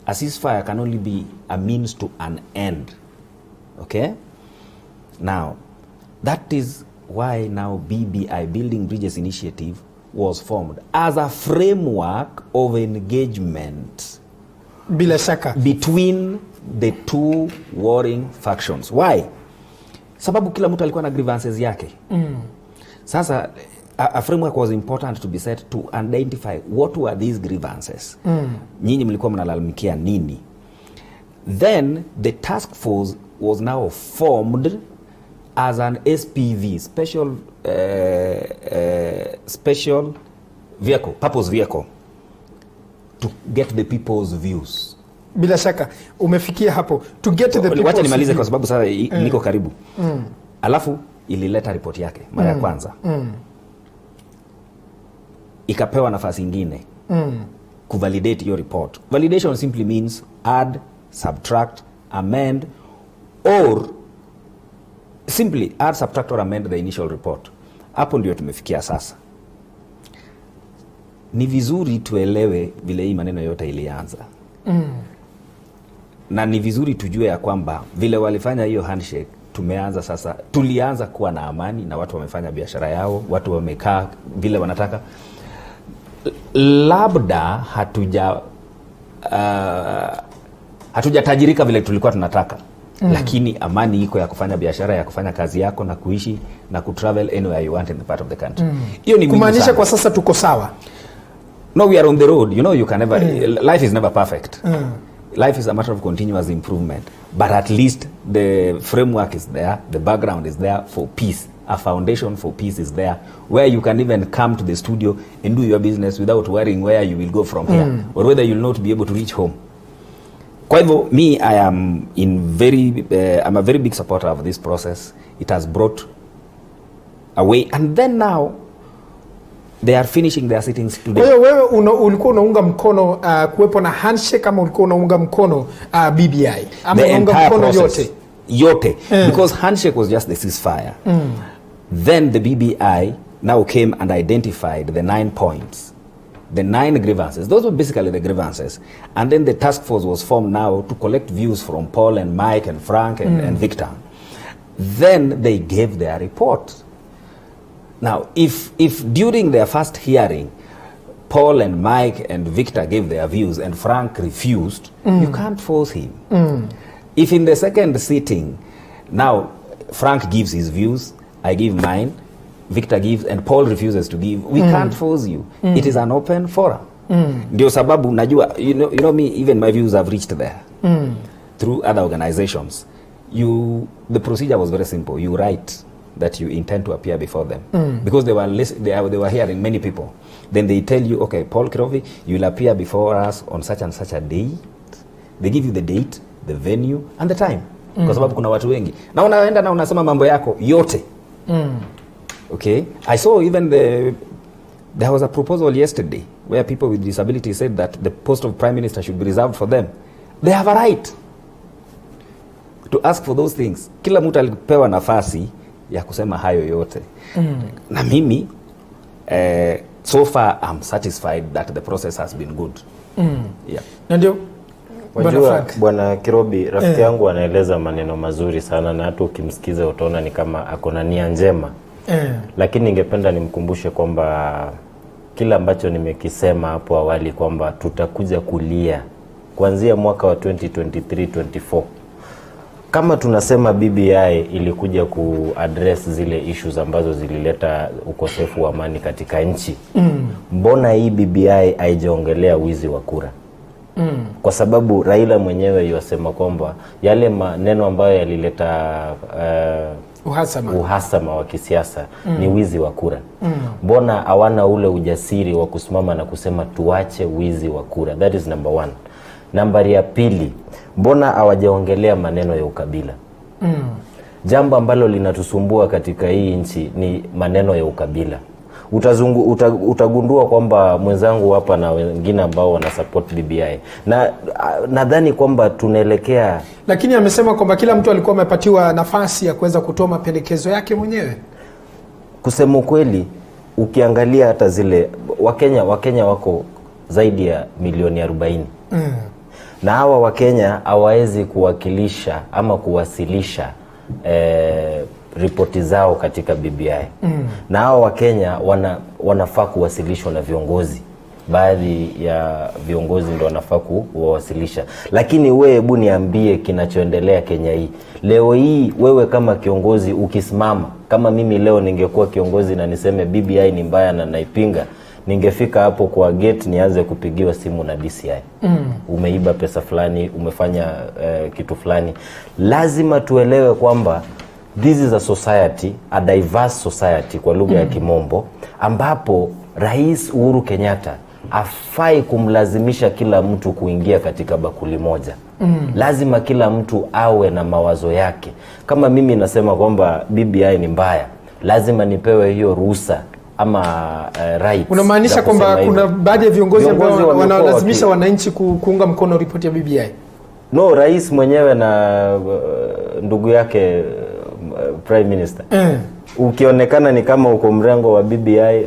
A ceasefire can only be a means to an end. Okay? Now, that is why now BBI, Building Bridges Initiative, was formed as a framework of engagement bila shaka between the two warring factions. Why? Sababu kila mtu alikuwa na grievances yake. Sasa a framework was important to be set to identify what were these grievances. Nyinyi mlikuwa mnalalamikia nini? Then the task force was now formed as an SPV, special vehicle, purpose vehicle, to get the people's views. Bila shaka umefikia hapo, to get the people's. Wacha nimalize kwa sababu sasa niko karibu. Alafu ilileta report yake mara ya kwanza. Ikapewa nafasi nyingine kuvalidate your report. Validation simply means add, subtract, amend, or simply add, subtract or amend the initial report. Hapo ndio tumefikia sasa. Ni vizuri tuelewe vile hii maneno yote ilianza. Na ni vizuri tujue ya kwamba vile walifanya hiyo handshake tumeanza sasa, tulianza kuwa na amani na watu wamefanya biashara yao, watu wamekaa vile wanataka. Labda hatujatajirika vile tulikuwa tunataka. Lakini amani iko ya kufanya biashara, ya kufanya kazi yako na kuishi na kutravel anywhere you want in the part of the country. Hiyo ni kumaanisha kwa sasa tuko sawa. No, we are on the road. You know, you can never life is never perfect. Life is a matter of continuous improvement, but at least the framework is there, the background is there for peace. A foundation for peace is there, where you can even come to the studio and do your business without worrying where you will go from here or whether you will not be able to reach home. Kwa hivyo, I am I'm a very big supporter of this process. It has brought away, and then now they are finishing their sittings today. Kwa hiyo wewe ulikuwa unaunga mkono kuwepo na handshake, kama ulikuwa unaunga mkono BBI ama unaunga mkono yote? Because handshake was just the ceasefire. Then the BBI now came and identified the 9 points, the 9 grievances. Those were basically the grievances. And then the task force was formed now to collect views from Paul and Mike and Frank and Victor. Then they gave their report. Now, if during their first hearing, Paul and Mike and Victor gave their views and Frank refused, you can't force him. If in the second sitting, now Frank gives his views, I give mine, Victor gives, and Paul refuses to give, we can't force you. It is an open forum. Ndio sababu najua, you know me, even my views have reached there through other organizations. The procedure was very simple. You write that you intend to appear before them, because they were hearing many people. Then they tell you, okay, Paul Kirovi, you will appear before us on such and such a date. They give you the date, the venue and the time, kwa sababu kuna watu wengi na unaenda na unasema mambo yako yote. Okay, I saw even there was a proposal yesterday where people with disabilities said that the post of prime minister should be reserved for them. They have a right to ask for those things. Kila mtu alipewa nafasi ya kusema hayo yote. Na mimi so far I'm satisfied that the process has been good. Yeah. Na ndio wajua Bwana Kirobi, rafiki yangu anaeleza maneno mazuri sana, na hata ukimsikiza utaona ni kama akona nia njema. Lakini ningependa nimkumbushe kwamba kila ambacho nimekisema hapo awali kwamba tutakuja kulia kuanzia mwaka wa 2023-24. Kama tunasema BBI ilikuja kuaddress zile issues ambazo zilileta ukosefu wa amani katika nchi, mbona hii BBI haijaongelea wizi wa kura? Kwa sababu Raila mwenyewe yasema kwamba yale maneno ambayo yalileta uhasama wa kisiasa ni wizi wa kura. Mbona hawana ule ujasiri wa kusimama na kusema tuache wizi wa kura? That is number 1. Nambari ya pili, mbona hawajaongelea maneno ya ukabila? Jambo ambalo linatusumbua katika hii nchi ni maneno ya ukabila. Utagundua kwamba mwenzangu hapa na wengine ambao wana support BBI, na nadhani kwamba tunaelekea, lakini amesema kwamba kila mtu alikuwa amepatiwa nafasi ya kuweza kutoa mapendekezo yake mwenyewe. Kusema ukweli, ukiangalia hata zile Wakenya wako zaidi ya milioni 40. Na hawa Wakenya hawawezi kuwakilisha ama kuwasilisha ripoti zao katika BBI. Na hawa Wakenya wanafaa kuwasilishwa na viongozi. Baadhi ya viongozi ndio wanafaa kuwasilisha. Lakini wewe hebu niambie kinachoendelea Kenya hii. Leo hii wewe kama kiongozi ukisimama, kama mimi leo ningekuwa kiongozi na niseme BBI ni mbaya na naipinga, ningefika hapo kwa gate nianze kupigiwa simu na DCI. Umeiba pesa fulani, umefanya kitu fulani. Lazima tuelewe kwamba this is a society, a diverse society kwa lugha ya Kimombo, ambapo Rais Uhuru Kenyatta afai kumlazimisha kila mtu kuingia katika bakuli moja. Lazima kila mtu awe na mawazo yake. Kama mimi nasema kwamba BBI ni mbaya, lazima nipewe hiyo ruhusa ama rights. Unamaanisha kwamba kuna baadhi ya viongozi ambao wanalazimisha wananchi kuunga mkono ripoti ya BBI? No, rais mwenyewe na ndugu yake Prime Minister. Ukionekana ni kama uko mrengo wa BBI,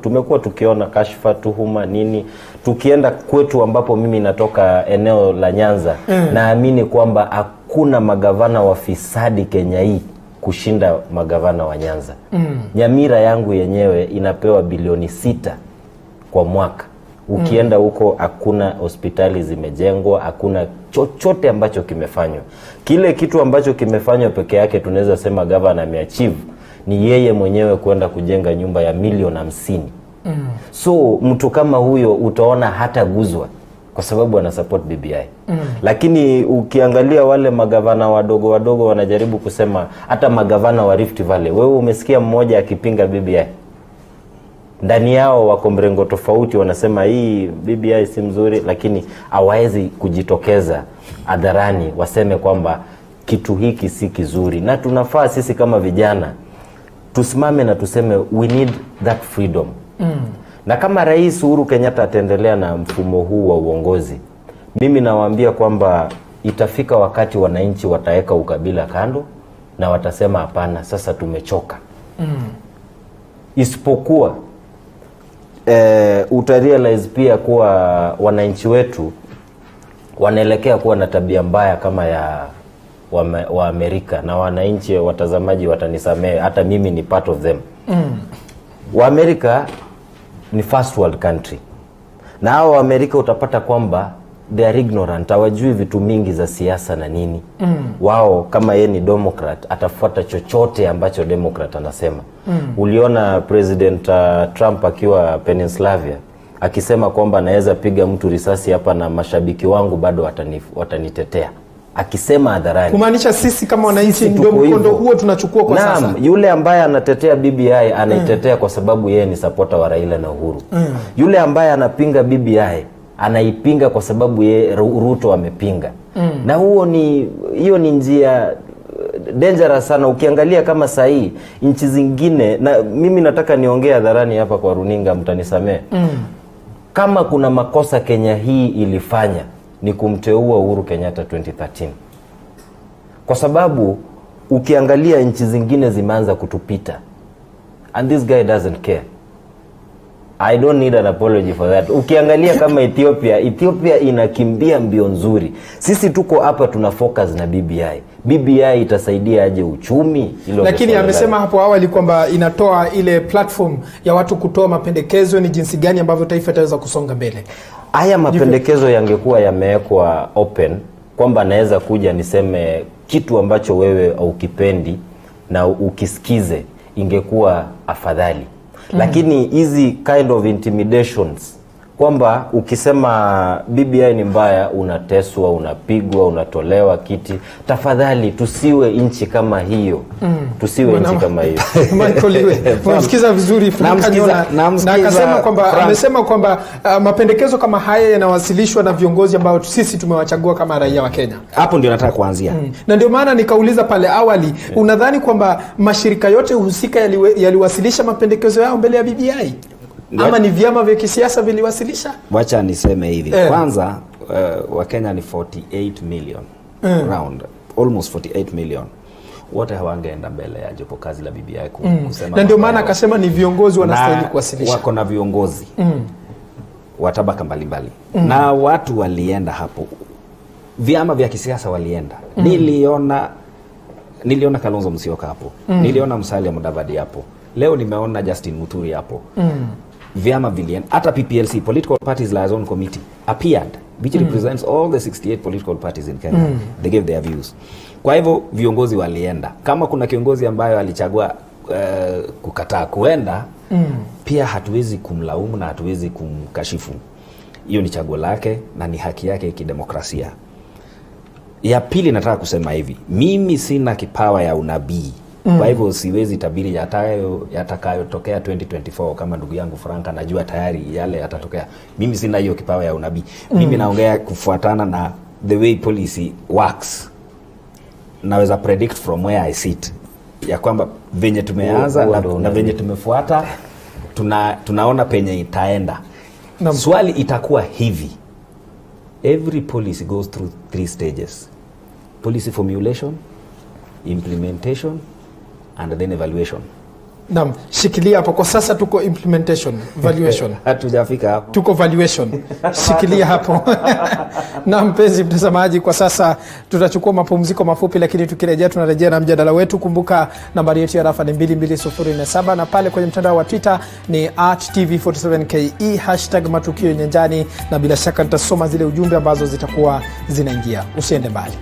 tumekuwa tukiona kashfa, tuhuma nini. Tukienda kwetu ambapo mimi natoka eneo la Nyanza, naamini kwamba hakuna magavana wafisadi Kenya hii kushinda magavana wa Nyanza. Nyamira yangu yenyewe inapewa bilioni 6 kwa mwaka. Ukienda huko hakuna hospitali zimejengwa, hakuna chochote ambacho kimefanywa. Kile kitu ambacho kimefanywa peke yake tunaweza sema governor ameachieve ni yeye mwenyewe kwenda kujenga nyumba ya milioni 50. So mtu kama huyo utaona hata guzwa kwa sababu ana support BBI. Lakini ukiangalia wale magavana wadogo wadogo wanajaribu kusema, hata magavana wa Rift Valley, wewe umesikia mmoja akipinga BBI? Ndani yao wako mrengo tofauti, wanasema hii BBI si mzuri, lakini hawawezi kujitokeza hadharani waseme kwamba kitu hiki si kizuri. Na tunafaa sisi kama vijana tusimame na tuseme we need that freedom. Na kama Rais Uhuru Kenyatta ataendelea na mfumo huu wa uongozi, mimi nawaambia kwamba itafika wakati wananchi wataweka ukabila kando na watasema hapana, sasa tumechoka. Isipokuwa utarealize pia kuwa wananchi wetu wanaelekea kuwa na tabia mbaya kama ya wa Amerika, na wananchi watazamaji watanisamee, hata mimi ni part of them. Wa Amerika ni first world country, na hao wa Amerika utapata kwamba they are ignorant, hawajui vitu mingi za siasa na nini. Wao kama yeye ni Democrat atafuata chochote ambacho Democrat anasema. Uliona President Trump akiwa Pennsylvania akisema kwamba anaweza piga mtu risasi hapa na mashabiki wangu bado watanitetea, akisema hadharani. Kumaanisha sisi kama wananchi ndio mkondo huo tunachukua kwa sasa. Naam, yule ambaye anatetea BBI anaitetea kwa sababu yeye ni supporter wa Raila na Uhuru. Yule ambaye anapinga BBI anaipinga kwa sababu yeye Ruto amepinga. Na hiyo ni njia dangerous sana. Ukiangalia kama sahi nchi zingine, na mimi nataka niongee hadharani hapa kwa runinga, mtanisamee. Kama kuna makosa Kenya hii ilifanya ni kumteua Uhuru Kenyatta 2013. Kwa sababu ukiangalia nchi zingine zimeanza kutupita, and this guy doesn't care. I don't need an apology for that. Ukiangalia kama Ethiopia inakimbia mbio nzuri. Sisi tuko hapa tuna focus na BBI. BBI itasaidia aje uchumi? Lakini amesema hapo awali kwamba inatoa ile platform ya watu kutoa mapendekezo ni jinsi gani ambavyo taifa itaweza kusonga mbele. Haya mapendekezo yangekuwa yamewekwa open, kwamba naweza kuja niseme kitu ambacho wewe haukipendi na ukisikize, ingekuwa afadhali. Lakini hizi kind of intimidations, kwamba ukisema BBI ni mbaya unateswa, unapigwa, unatolewa kiti, tafadhali tusiwe nchi kama hiyo. Tusiwe nchi kama hiyo. Unasikiza vizuri na akasema kwamba amesema kwamba mapendekezo kama haya yanawasilishwa na viongozi ambao sisi tumewachagua kama raia wa Kenya. Hapo ndio nataka kuanzia. Na ndio maana nikauliza pale awali, unadhani kwamba mashirika yote husika yaliwasilisha mapendekezo yao mbele ya BBI? Ama ni vyama vya kisiasa viliwasilisha? Wacha niseme hivi. Kwanza wa Kenya ni 48 million. Round almost 48 million. Wote hawangeenda mbele ya jopo kazi la BBI kusema. Na ndio maana akasema ni viongozi wanastahili kuwasilisha. Wako na viongozi wa tabaka mbalimbali. Na watu walienda hapo. Vyama vya kisiasa walienda. Niliona Kalonzo Musyoka hapo. Niliona Musalia Mudavadi hapo. Leo nimeona Justin Muturi hapo. Vyama vilienda, hata PPLC, Political Parties Liaison Committee, appeared, which represents all the 68 political parties in Kenya. They gave their views. Kwa hivyo viongozi walienda. Kama kuna kiongozi ambayo alichagua kukataa kuenda, pia hatuwezi kumlaumu na hatuwezi kumkashifu. Hiyo ni chaguo lake na ni haki yake kidemokrasia. Ya pili nataka kusema hivi, mimi sina kipawa ya unabii. Kwa hivyo siwezi tabiri yatakayotokea 2024 kama ndugu yangu Frank anajua tayari yale yatatokea. Mimi sina hiyo kipawa ya unabii. Mimi naongea kufuatana na the way policy works. Naweza predict from where I sit, ya kwamba venye tumeanza na venye tumefuata tunaona penye itaenda. Swali itakuwa hivi. Every policy goes through 3 stages. Policy formulation, implementation, and then evaluation. Naam, shikilia hapo kwa sasa, tuko implementation valuation. Hatujafika hapo. Tuko valuation. Shikilia hapo. Na mpenzi mtazamaji, kwa sasa tutachukua mapumziko mafupi, lakini tukirejea tunarejea na mjadala wetu. Kumbuka nambari yetu ya rafa ni 22047 na pale kwenye mtandao wa Twitter ni @TV47KE #Matukio Nyanjani, na bila shaka nitasoma zile ujumbe ambazo zitakuwa zinaingia. Usiende mbali.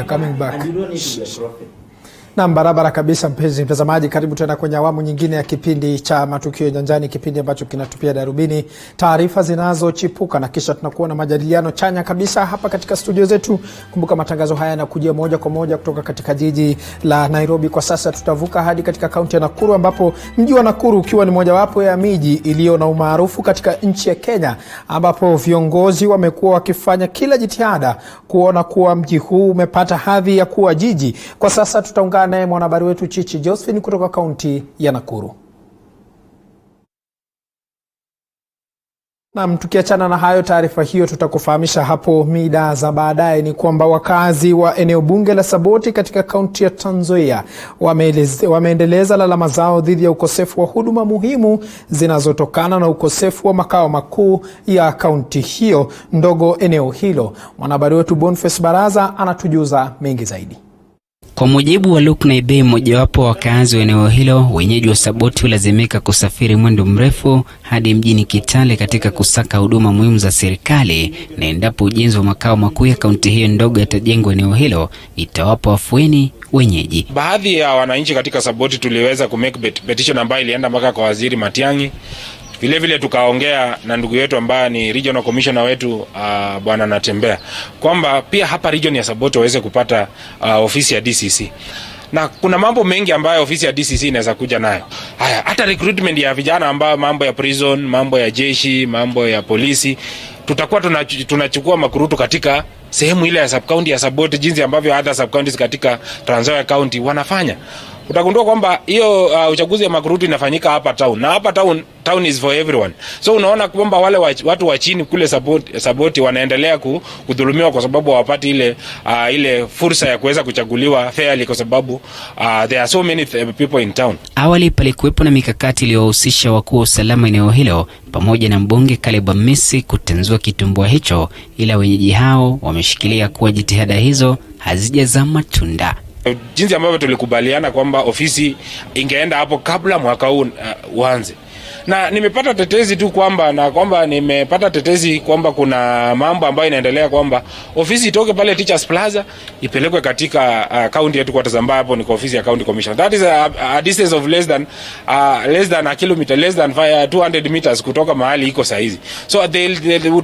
coming back. Na barabara kabisa, mpenzi mtazamaji, karibu tena kwenye awamu nyingine ya kipindi cha Matukio Nyanjani, kipindi ambacho kinatupia darubini taarifa zinazochipuka na kisha tunakuwa na majadiliano chanya kabisa hapa katika studio zetu. Kumbuka matangazo haya yanakujia moja kwa moja kutoka katika jiji la Nairobi. Kwa sasa tutavuka hadi katika kaunti ya Nakuru, ambapo mji wa Nakuru ukiwa ni mojawapo ya miji iliyo na umaarufu katika nchi ya Kenya, ambapo viongozi wamekuwa wakifanya kila jitihada kuona kuwa mji huu umepata hadhi ya kuwa jiji. Kwa sasa tutaungana naye mwanahabari wetu Chichi Josephine kutoka kaunti ya Nakuru. Na tukiachana na hayo, taarifa hiyo tutakufahamisha hapo mida za baadaye, ni kwamba wakazi wa eneo bunge la Saboti katika kaunti ya Trans Nzoia wameendeleza lalama zao dhidi ya ukosefu wa huduma muhimu zinazotokana na ukosefu wa makao makuu ya kaunti hiyo ndogo eneo hilo. Mwanahabari wetu Boniface Baraza anatujuza mengi zaidi. Kwa mujibu wa Luke Naibei, mmojawapo wa wakazi wa eneo hilo, wenyeji wa Saboti hulazimika kusafiri mwendo mrefu hadi mjini Kitale katika kusaka huduma muhimu za serikali, na endapo ujenzi wa makao makuu ya kaunti hiyo ndogo yatajengwa eneo hilo, itawapa afueni wenyeji. Baadhi ya wananchi katika Saboti tuliweza kumake petition ambayo ilienda mpaka kwa Waziri Matiang'i. Vile vile tukaongea na ndugu yetu ambaye ni regional commissioner wetu Bwana Natembea, kwamba pia hapa region ya Saboti waweze kupata ofisi ya DCC. Na kuna mambo mengi ambayo ofisi ya DCC inaweza kuja nayo. Haya, hata recruitment ya vijana ambayo mambo ya prison, mambo ya jeshi, mambo ya polisi, tutakuwa tunachukua makurutu katika sehemu ile ya sub-county ya Saboti, jinsi ambavyo other sub-counties katika Trans Nzoia County wanafanya. Utagundua kwamba hiyo uchaguzi ya makurutu inafanyika hapa town, na hapa town is for everyone. So unaona kwamba wale watu wa chini kule Saboti wanaendelea kudhulumiwa kwa sababu hawapati ile fursa ya kuweza kuchaguliwa fairly, kwa sababu there are so many people in town. Awali palikuwepo na mikakati iliyohusisha wakuu wa usalama eneo hilo pamoja na mbunge Caleb Amisi kutenzua kitumbua hicho, ila wenyeji hao wameshikilia kuwa jitihada hizo hazijazaa matunda. Jinsi ambavyo tulikubaliana kwamba ofisi ingeenda hapo kabla mwaka huu uanze. Na nimepata tetezi tu kwamba kuna mambo ambayo inaendelea kwamba ofisi itoke pale Teachers Plaza ipelekwe katika county headquarters ambapo hapo ni ofisi ya county commission. That is a distance of less than a kilometer, less than 200 meters kutoka mahali iko saizi. So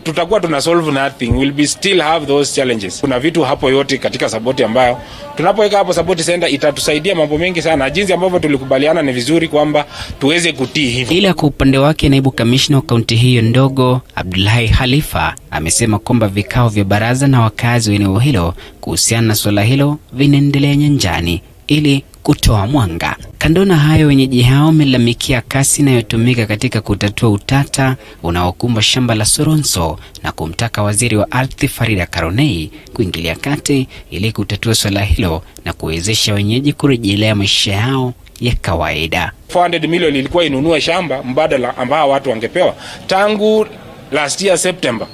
tutakuwa tuna solve nothing, will be still have those challenges. Kuna vitu hapo yote katika Saboti ambayo tunapoweka hapo Saboti Center itatusaidia mambo mengi sana. Jinsi ambavyo tulikubaliana ni vizuri kwamba tuweze kutii hivi. Ila kwa upande wake naibu kamishna wa kaunti hiyo ndogo Abdullahi Khalifa amesema kwamba vikao vya baraza na wakazi wa eneo hilo kuhusiana na swala hilo vinaendelea nyanjani ili kutoa mwanga. Kando na hayo, wenyeji hao wamelalamikia kasi inayotumika katika kutatua utata unaokumba shamba la Soronso na kumtaka waziri wa ardhi Farida Karonei kuingilia kati ili kutatua swala hilo na kuwezesha wenyeji kurejelea maisha yao ya kawaida. 400 million ilikuwa inunua shamba mbadala ambao watu wangepewa tangu last year September.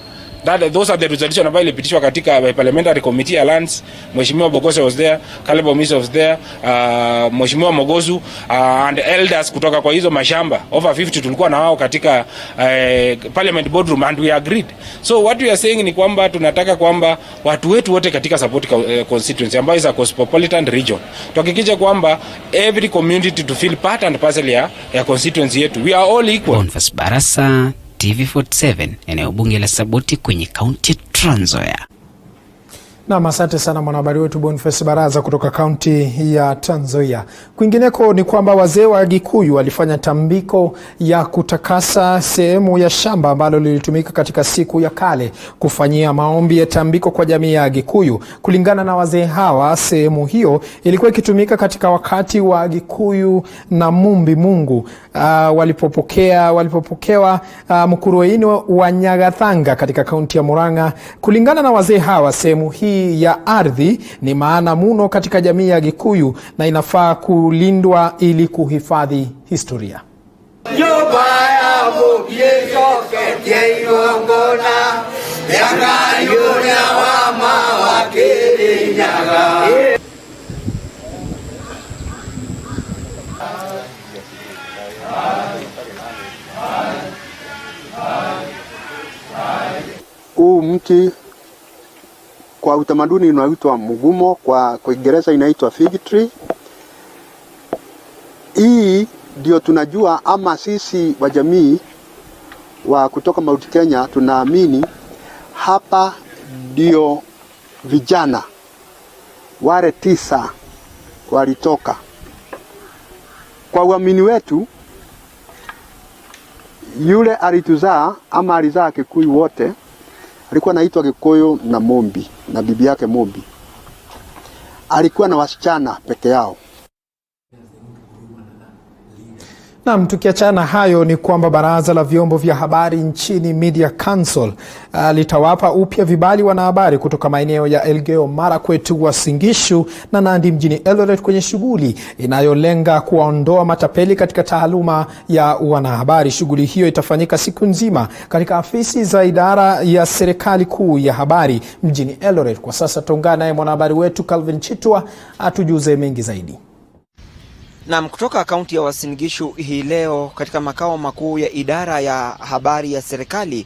Those are the resolution ambayo ilipitishwa katika parliamentary committee ya lands. Mheshimiwa Bogose was there, Caleb Amisi was there, Mheshimiwa Mogozu and elders kutoka kwa hizo mashamba over 50 tulikuwa na wao katika parliament boardroom and we agreed. So what we are saying ni kwamba tunataka kwamba watu wetu wote katika Saboti constituency ambayo is a cosmopolitan region, tuhakikishe kwamba every community to feel part and parcel ya constituency yetu. We are all equal. Boniface Barasa, TV47, eneo bunge la Saboti kwenye kaunti Trans Nzoia. Na asante sana mwanahabari wetu Boniface Baraza kutoka kaunti ya Trans Nzoia. Kwingineko ni kwamba wazee wa Gikuyu walifanya tambiko ya kutakasa sehemu ya shamba ambalo lilitumika katika siku ya kale kufanyia maombi ya tambiko kwa jamii ya Gikuyu. Kulingana na wazee hawa, sehemu hiyo ilikuwa ikitumika katika wakati wa Gikuyu na Mumbi Mungu walipopokewa Mkuruweni wa Nyagathanga katika kaunti ya Murang'a. Kulingana na wazee hawa, sehemu hii ya ardhi ni maana muno katika jamii ya Gikuyu na inafaa kulindwa ili kuhifadhi historia. Mti kwa utamaduni unaitwa mgumo, kwa Kiingereza inaitwa fig tree. Hii ndio tunajua, ama sisi wa jamii wa kutoka Mount Kenya tunaamini hapa ndio vijana wale 9 walitoka. Kwa uamini wetu, yule alituzaa ama alizaa Kikuyu wote alikuwa anaitwa Gikuyu na Mombi, na bibi yake Mombi. Alikuwa na wasichana peke yao. Naam, tukiachana hayo ni kwamba baraza la vyombo vya habari nchini Media Council litawapa upya vibali wanahabari kutoka maeneo ya Elgeyo Marakwet, Uasin Gishu na Nandi mjini Eldoret kwenye shughuli inayolenga kuwaondoa matapeli katika taaluma ya wanahabari. Shughuli hiyo itafanyika siku nzima katika afisi za idara ya serikali kuu ya habari mjini Eldoret. Kwa sasa tuungane naye mwanahabari wetu Calvin Chitwa atujuze mengi zaidi. Na kutoka kaunti ya Uasin Gishu hii leo katika makao makuu ya idara ya habari ya serikali,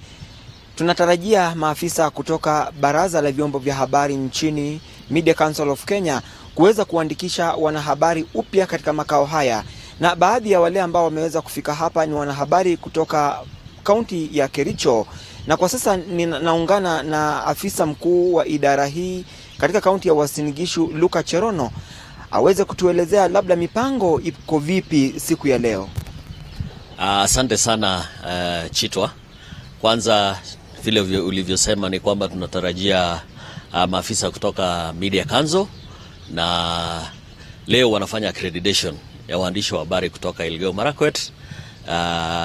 tunatarajia maafisa kutoka baraza la vyombo vya habari nchini Media Council of Kenya kuweza kuandikisha wanahabari upya katika makao haya. Na baadhi ya wale ambao wameweza kufika hapa ni wanahabari kutoka kaunti ya Kericho. Na kwa sasa naungana na afisa mkuu wa idara hii katika kaunti ya Uasin Gishu, Luka Cherono, aweze kutuelezea labda mipango iko vipi siku ya leo. Asante sana Chitwa. Kwanza vile ulivyosema ni kwamba tunatarajia maafisa kutoka Media Council, na leo wanafanya accreditation ya waandishi wa habari kutoka Elgeyo Marakwet,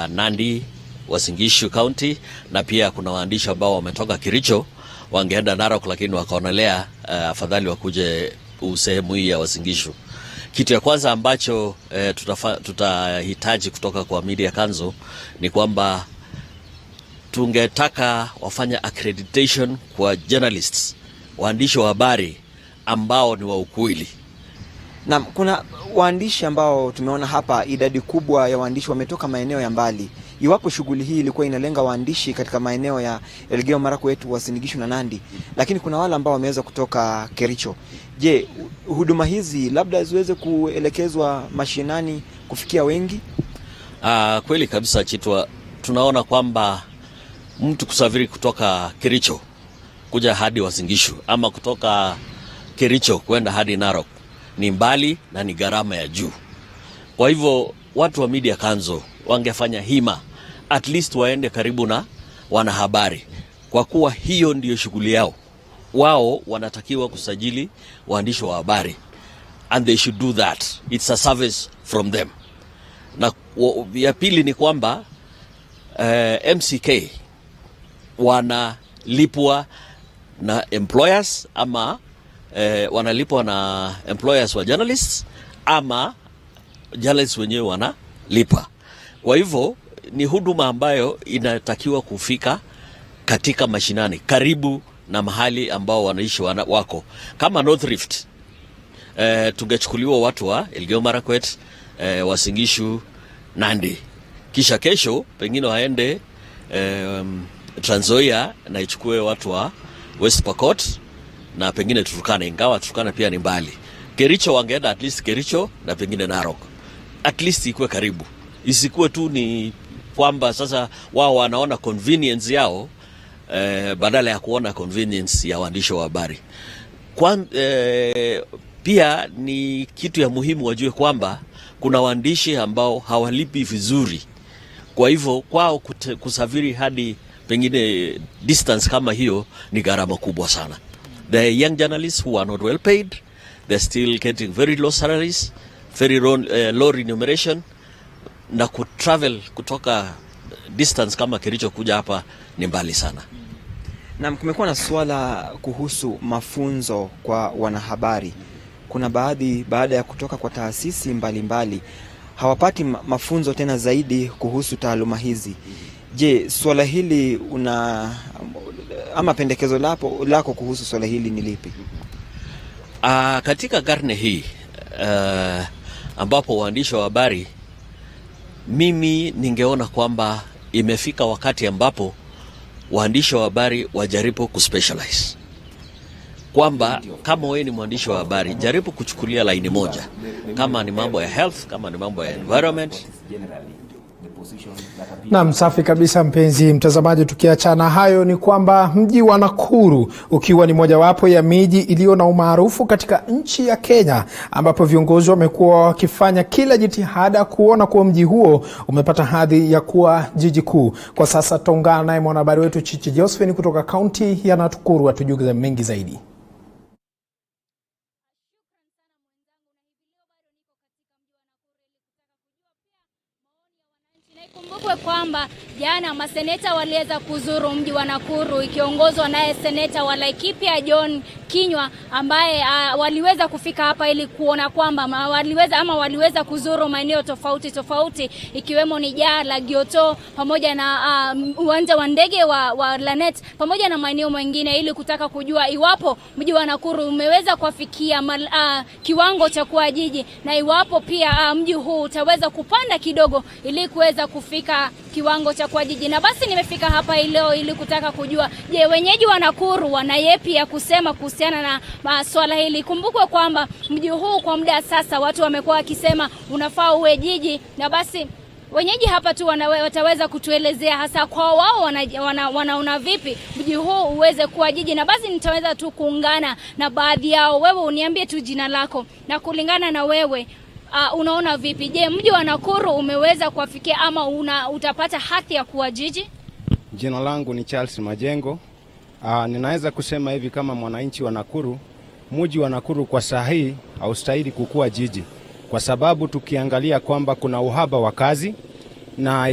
Nandi, Uasin Gishu County, na pia kuna waandishi ambao wametoka Kericho wangeenda Narok lakini wakaonelea afadhali wakuje sehemu hii ya Uasin Gishu. Kitu ya kwanza ambacho tutahitaji kutoka kwa Media Council ni kwamba tungetaka wafanya accreditation kwa journalists, waandishi wa habari ambao ni wa ukweli. Na kuna waandishi ambao tumeona hapa, idadi kubwa ya waandishi wametoka maeneo ya mbali. Iwapo shughuli hii ilikuwa inalenga waandishi katika maeneo ya Elgeyo Marakwet, Uasin Gishu na Nandi, lakini kuna wale ambao wameweza kutoka Kericho. Je, huduma hizi labda ziweze kuelekezwa mashinani kufikia wengi? Kweli kabisa Chitwa, tunaona kwamba mtu kusafiri kutoka Kericho kuja hadi Uasin Gishu ama kutoka Kericho kwenda hadi Narok ni mbali na ni gharama ya juu. Kwa hivyo watu wa Media Council wangefanya hima at least waende karibu na wanahabari, kwa kuwa hiyo ndiyo shughuli yao. Wao wanatakiwa kusajili waandishi wa habari, and they should do that. It's a service from them. Na ya pili ni kwamba MCK wanalipwa na employers ama wanalipwa na employers wa journalists ama journalists wenyewe wanalipa. Kwa hivyo ni huduma ambayo inatakiwa kufika katika mashinani karibu na mahali ambao wanaishi wako. Kama North Rift, tungechukuliwa watu wa Elgeyo Marakwet, Uasin Gishu, Nandi. Kisha kesho pengine waende Trans Nzoia na ichukue watu wa West Pokot na pengine Turkana, ingawa Turkana pia ni mbali. Kericho wangeenda at least Kericho na pengine Narok. At least ikuwe karibu. Isikuwe tu ni kwamba sasa wao wanaona convenience yao badala ya kuona convenience ya waandishi wa habari. Pia ni kitu ya muhimu wajue kwamba kuna waandishi ambao hawalipi vizuri. Kwa hivyo kwao kusafiri hadi pengine distance kama hiyo ni gharama kubwa sana. The young journalists who are not well paid, they're still getting very low salaries, very low remuneration, na kutravel kutoka distance kama Kericho kuja hapa ni mbali sana. Na kumekuwa na swala kuhusu mafunzo kwa wanahabari. Kuna baada ya kutoka kwa taasisi mbalimbali hawapati mafunzo tena zaidi kuhusu taaluma hizi. Je, swala hili ama pendekezo lako kuhusu swala hili ni lipi? Katika karne hii ambapo waandishi wa habari, mimi ningeona kwamba imefika wakati ambapo waandishi wa habari wajaribu kuspecialize. kwamba kama wewe ni mwandishi wa habari, jaribu kuchukulia laini moja, kama ni mambo ya health, kama ni mambo ya environment. Naam, safi kabisa mpenzi mtazamaji. Tukiachana hayo, ni kwamba mji wa Nakuru ukiwa ni mojawapo ya miji iliyo na umaarufu katika nchi ya Kenya, ambapo viongozi wamekuwa wakifanya kila jitihada kuona kuwa mji huo umepata hadhi ya kuwa jiji kuu. Kwa sasa tutaungana naye mwanahabari wetu Chichi Josephine kutoka kaunti ya Nakuru atujuze mengi zaidi. Kumbukwe kwamba jana maseneta waliweza kuzuru mji wa Nakuru ikiongozwa naye seneta wa Laikipia John Kinyua, ambaye waliweza kufika hapa ili kuona kwamba waliweza kuzuru maeneo tofauti ikiwemo ni Jaa la Gioto pamoja na uwanja wa ndege wa Lanet pamoja na maeneo mengine, ili kutaka kujua iwapo mji wa Nakuru umeweza kufikia kiwango cha kuwa jiji, na iwapo pia mji huu utaweza kupanda kidogo ili kuweza kufika kiwango cha kuwa jiji. Na basi nimefika hapa leo ili kutaka kujua, je, wenyeji wa Nakuru wana yepi ya kusema kuhusiana na swala hili. Kumbukwe kwamba mji huu kwa muda sasa watu wamekuwa wakisema unafaa uwe jiji, na basi wenyeji hapa tu wataweza kutuelezea hasa kwa wao wanaona vipi mji huu uweze kuwa jiji. Na basi nitaweza tu kuungana na baadhi yao. Wewe uniambie tu jina lako na kulingana na wewe unaona vipi? Je, mji wa Nakuru umeweza kufikia ama utapata hadhi ya kuwa jiji? Jina langu ni Charles Majengo. Ninaweza kusema hivi kama mwananchi wa Nakuru, mji wa Nakuru kwa sahihi haustahili kukua jiji, kwa sababu tukiangalia kwamba kuna uhaba wa kazi, na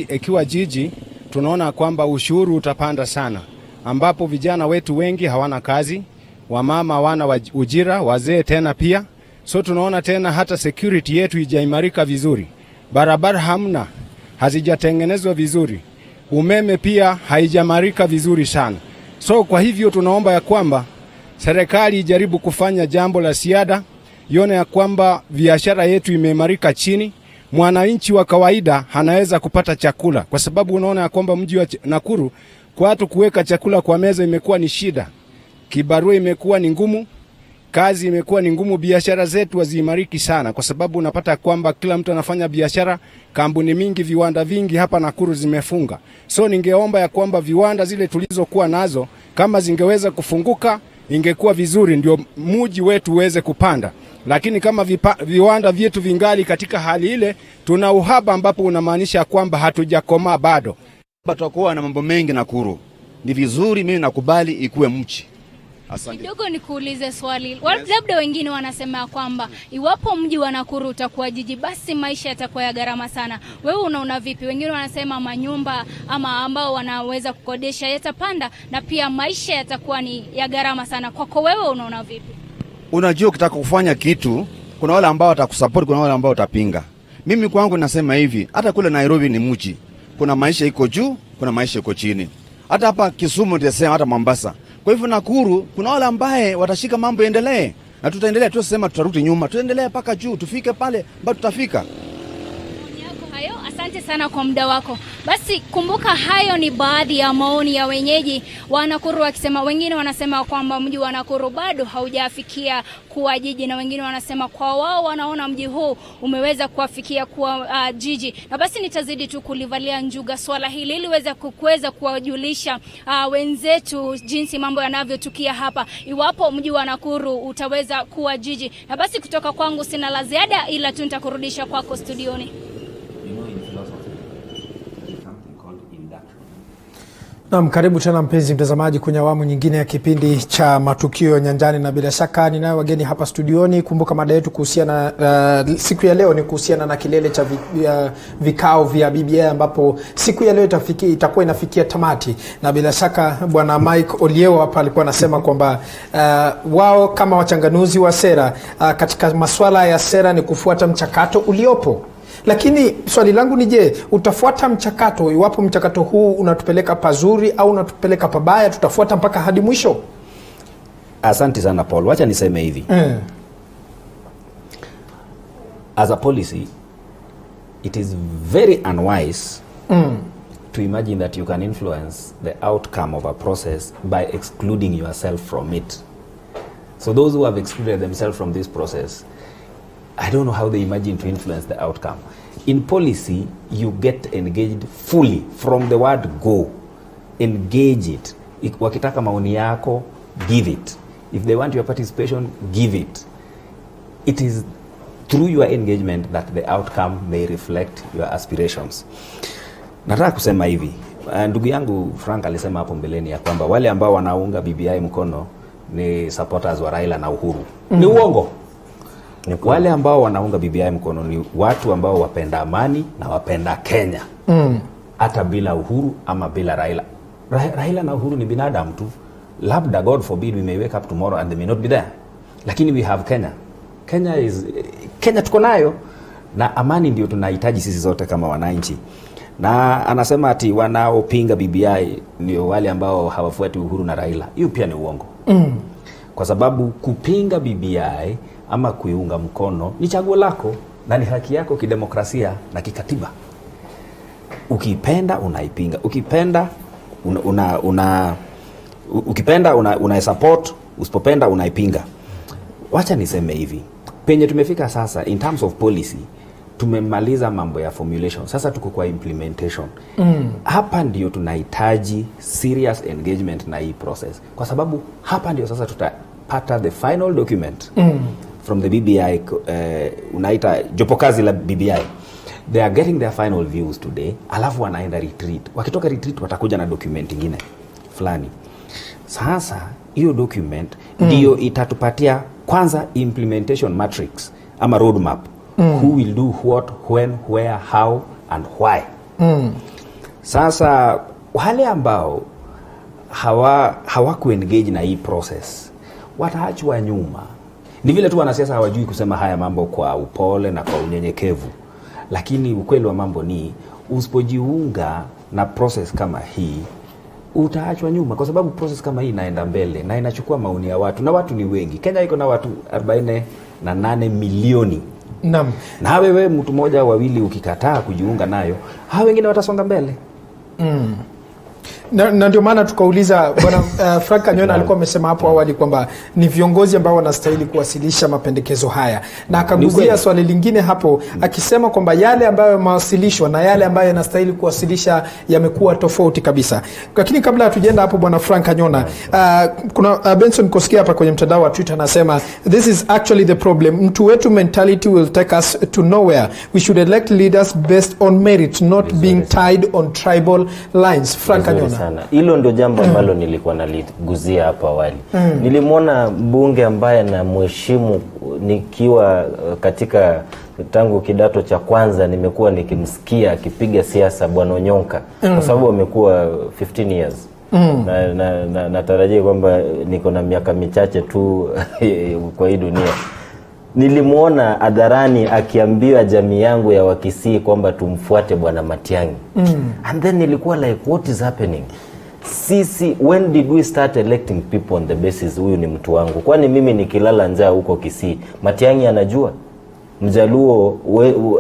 ikiwa jiji tunaona kwamba ushuru utapanda sana, ambapo vijana wetu wengi hawana kazi, wamama hawana ujira, wazee tena pia. So tunaona tena hata security yetu hijaimarika vizuri, barabara hamna, hazijatengenezwa vizuri, umeme pia haijamarika vizuri sana. So kwa hivyo tunaomba ya kwamba serikali ijaribu kufanya jambo la ziada, ione ya kwamba biashara yetu imeimarika chini, mwananchi wa kawaida anaweza kupata chakula, kwa sababu unaona ya kwamba mji wa Nakuru kwa watu kuweka chakula kwa meza imekuwa ni shida, kibarua imekuwa ni ngumu, kazi imekuwa ni ngumu, biashara zetu haziimariki sana, kwa sababu unapata kwamba kila mtu anafanya biashara, kampuni mingi, viwanda vingi hapa Nakuru zimefunga. So ningeomba ya kwamba viwanda zile tulizokuwa nazo kama zingeweza kufunguka ingekuwa vizuri, ndio mji wetu uweze kupanda. Lakini kama viwanda vyetu vingali katika hali ile, tuna uhaba, ambapo unamaanisha kwamba hatujakomaa bado. Tutakuwa na mambo mengi Nakuru. Ni vizuri, mimi nakubali ikuwe mji. Asante. Kidogo nikuulize swali. Yes. Labda wengine wanasema kwamba iwapo mji wa Nakuru utakuwa jiji, basi maisha yatakuwa ya gharama sana. Wewe unaona vipi? Wengine wanasema manyumba ama ambao wanaweza kukodesha yatapanda, na pia maisha yatakuwa ni ya gharama sana. Kwako wewe unaona vipi? Unajua, ukitaka kufanya kitu kuna wale ambao watakusupport, kuna wale ambao watapinga. Mimi kwangu nasema hivi, hata kule Nairobi ni mji. Kuna maisha iko juu, kuna maisha iko chini. Hata hapa Kisumu nitasema, hata Mombasa. Kwa hivyo Nakuru kuna wale ambaye watashika mambo endelee, na tutaendelea, tuseme tutarudi nyuma, tuendelee mpaka juu, tufike pale ambapo tutafika. Hayo, asante sana kwa muda wako. Basi kumbuka, hayo ni baadhi ya maoni ya wenyeji wa Nakuru wakisema, wengine wanasema kwamba mji wa Nakuru bado haujafikia kuwa jiji, na wengine wanasema kwa wao wanaona mji huu umeweza kufikia kuwa jiji. Na basi nitazidi tu kulivalia njuga swala hili ili kuweza kuwajulisha wenzetu jinsi mambo yanavyotukia hapa, iwapo mji wa Nakuru utaweza kuwa jiji. Na basi kutoka kwangu sina la ziada, ila tu nitakurudisha kwako studioni. Naam, karibu tena mpenzi mtazamaji kwenye awamu nyingine ya kipindi cha Matukio Nyanjani, na bila shaka ninayo wageni hapa studioni. Kumbuka mada yetu kuhusiana siku ya leo ni kuhusiana na kilele cha vikao vya BBI, ambapo siku ya leo itakuwa inafikia tamati, na bila shaka bwana Mike Olieo hapa alikuwa anasema kwamba wao kama wachanganuzi wa sera katika masuala ya sera ni kufuata mchakato uliopo. Lakini swali langu ni, je, utafuata mchakato? Iwapo mchakato huu unatupeleka pazuri au unatupeleka pabaya, tutafuata mpaka hadi mwisho? Asante sana Paul. Wacha niseme hivi. As a policy, it is very unwise to imagine that you can influence the outcome of a process by excluding yourself from it. So those who have excluded themselves from this process, I don't know how they imagine to influence the outcome. In policy, you get engaged fully from the word go. Engage it. Wakitaka maoni yako, give it. If they want your participation, give it. It is through your engagement that the outcome may reflect your aspirations. Nataka kusema hivi, ndugu yangu Frank alisema hapo mbeleni ya kwamba wale ambao wanaunga BBI mkono ni supporters wa Raila na Uhuru. Ni uongo. Wale ambao wanaunga BBI mkono ni watu ambao wapenda amani na wapenda Kenya. Hata bila Uhuru ama bila Raila. Raila na Uhuru ni binadamu tu. Labda, God forbid, we may wake up tomorrow and they may not be there. Lakini we have Kenya. Kenya tuko nayo, na amani ndio tunahitaji sisi zote kama wananchi. Na anasema ati wanaopinga BBI ndio wale ambao hawafuati Uhuru na Raila. Hiyo pia ni uongo. Kwa sababu kupinga BBI ama kuiunga mkono ni chaguo lako na ni haki yako kidemokrasia na kikatiba. Ukipenda unaipinga, ukipenda una support, usipopenda unaipinga. Wacha niseme hivi, penye tumefika sasa in terms of policy, tumemaliza mambo ya formulation, sasa tuko kwa implementation. Hapa ndio tunahitaji serious engagement na hii process, kwa sababu hapa ndio sasa tutapata the final document from the BBI, unaita jopo kazi la BBI. They are getting their final views today, alafu wanaenda retreat. Wakitoka retreat watakuja na document ingine fulani. Sasa hiyo document ndio itatupatia kwanza implementation matrix ama roadmap. Who will do what, when, where, how and why. Sasa wale ambao hawaku engage na hii process wataachwa nyuma. Ni vile tu wanasiasa hawajui kusema haya mambo kwa upole na kwa unyenyekevu. Lakini ukweli wa mambo ni usipojiunga na process kama hii utaachwa nyuma, kwa sababu process kama hii inaenda mbele na inachukua maoni ya watu, na watu ni wengi. Kenya iko na watu 48 milioni. Naam. Na wewe mtu mmoja wawili ukikataa kujiunga nayo, hao wengine watasonga mbele. Na ndio maana tukauliza bwana Frank Nyona alikuwa amesema hapo awali kwamba ni viongozi ambao wanastahili kuwasilisha mapendekezo haya, na akaguzia swali lingine hapo akisema kwamba yale ambayo yamewasilishwa na yale ambayo yanastahili kuwasilisha yamekuwa tofauti kabisa. Lakini kabla hatujaenda hapo bwana Frank Nyona, kuna Benson Kosikia hapa kwenye mtandao wa Twitter anasema this is actually the problem. Mtu wetu mentality will take us to nowhere. We should elect leaders based on merit, not being tied on tribal lines. Frank Nyona sana. Hilo ndio jambo ambalo nilikuwa naliguzia hapa awali. Nilimwona mbunge ambaye na mheshimu nikiwa katika tangu kidato cha kwanza, nimekuwa nikimsikia akipiga siasa, Bwana Onyonka, kwa sababu amekuwa 15 years. Na natarajia kwamba niko na miaka michache tu kwa hii dunia. Nilimuona hadharani akiambia jamii yangu ya Wakisii kwamba tumfuate Bwana Matiang'i. And then nilikuwa like, what is happening? Sisi, when did we start electing people on the basis huyu ni mtu wangu? Kwani mimi nikilala njaa huko Kisii, Matiang'i anajua? Mjaluo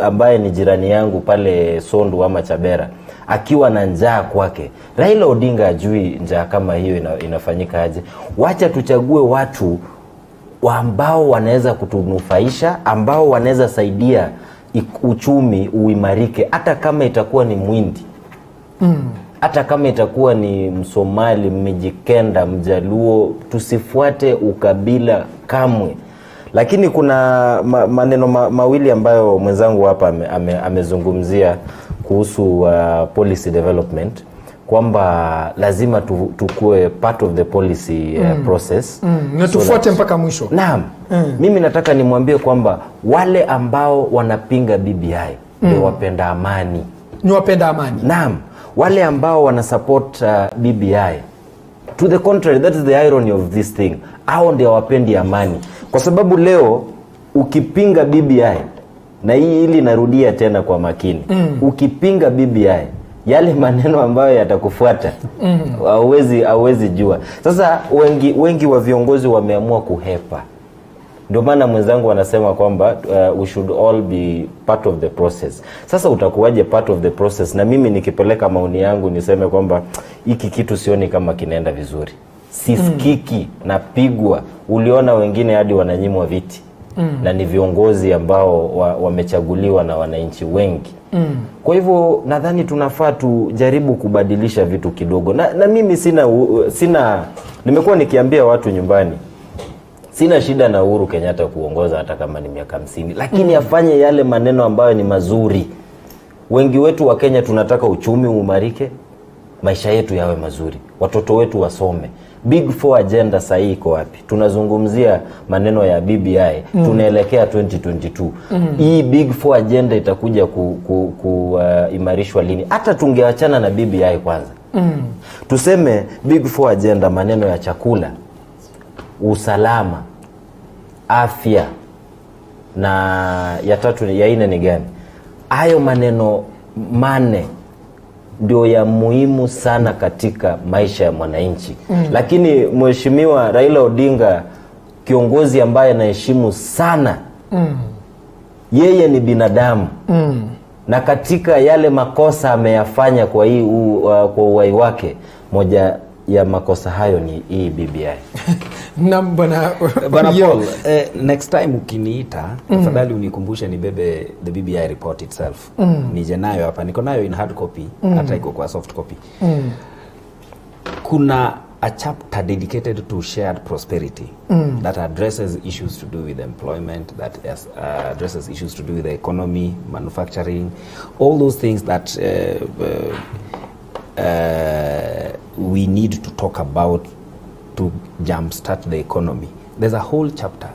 ambaye ni jirani yangu pale Sondu ama Chabera akiwa na njaa kwake, Raila Odinga ajui njaa kama hiyo inafanyika aje? Wacha tuchague watu ambao wanaweza kutunufaisha, ambao wanaweza saidia uchumi uimarike, hata kama itakuwa ni Mwindi, hata kama itakuwa ni Msomali, Mjikenda, Mjaluo. Tusifuate ukabila kamwe. Lakini kuna maneno mawili ambayo mwenzangu hapa amezungumzia kuhusu policy development, kwamba lazima tukue part of the policy process. Na tufuate mpaka mwisho. Naam. Mimi nataka nimwambie kwamba wale ambao wanapinga BBI ni wapenda amani. Ni wapenda amani. Naam. Wale ambao wana support BBI, to the contrary, that is the irony of this thing. Hao ndio wapendi amani. Kwa sababu leo ukipinga BBI, na hili narudia tena kwa makini, ukipinga BBI, yale maneno ambayo yatakufuata hauwezi jua. Sasa wengi wa viongozi wameamua kuhepa. Ndio maana mwenzangu anasema kwamba we should all be part of the process. Sasa utakuwaje part of the process na mimi nikipeleka maoni yangu niseme kwamba hiki kitu sioni kama kinaenda vizuri? sisikiki, napigwa. Uliona wengine hadi wananyimwa viti. Na ni viongozi ambao wamechaguliwa na wananchi wengi. Kwa hivyo nadhani tunafaa tujaribu kubadilisha vitu kidogo. Na mimi sina nimekuwa nikiambia watu nyumbani, sina shida na Uhuru Kenyatta kuongoza hata kama ni miaka 50, lakini afanye yale maneno ambayo ni mazuri. Wengi wetu wa Kenya tunataka uchumi uimarike, maisha yetu yawe mazuri, watoto wetu wasome. Big Four agenda sahi iko wapi? Tunazungumzia maneno ya BBI, tunaelekea 2022. Hii Big Four agenda itakuja kuimarishwa lini? Hata tungeachana na BBI kwanza. Tuseme Big Four agenda, maneno ya chakula, usalama, afya, na ya tatu ya ine ni gani? Hayo maneno mane ndio ya muhimu sana katika maisha ya mwananchi. Lakini Mheshimiwa Raila Odinga, kiongozi ambaye anaheshimu sana, yeye ni binadamu. Na katika yale makosa ameyafanya kwa uhai wake, moja ya makosa hayo ni hii BBI. Na bwana Paul, next time ukiniita, tafadhali unikumbushe nibebe the BBI report itself. Nije nayo hapa, niko nayo in hard copy, hata iko kwa soft copy. Kuna a chapter dedicated to shared prosperity that addresses issues to do with employment, that addresses issues to do with the economy, manufacturing, all those things that we need to talk about to jumpstart the economy. There's a whole chapter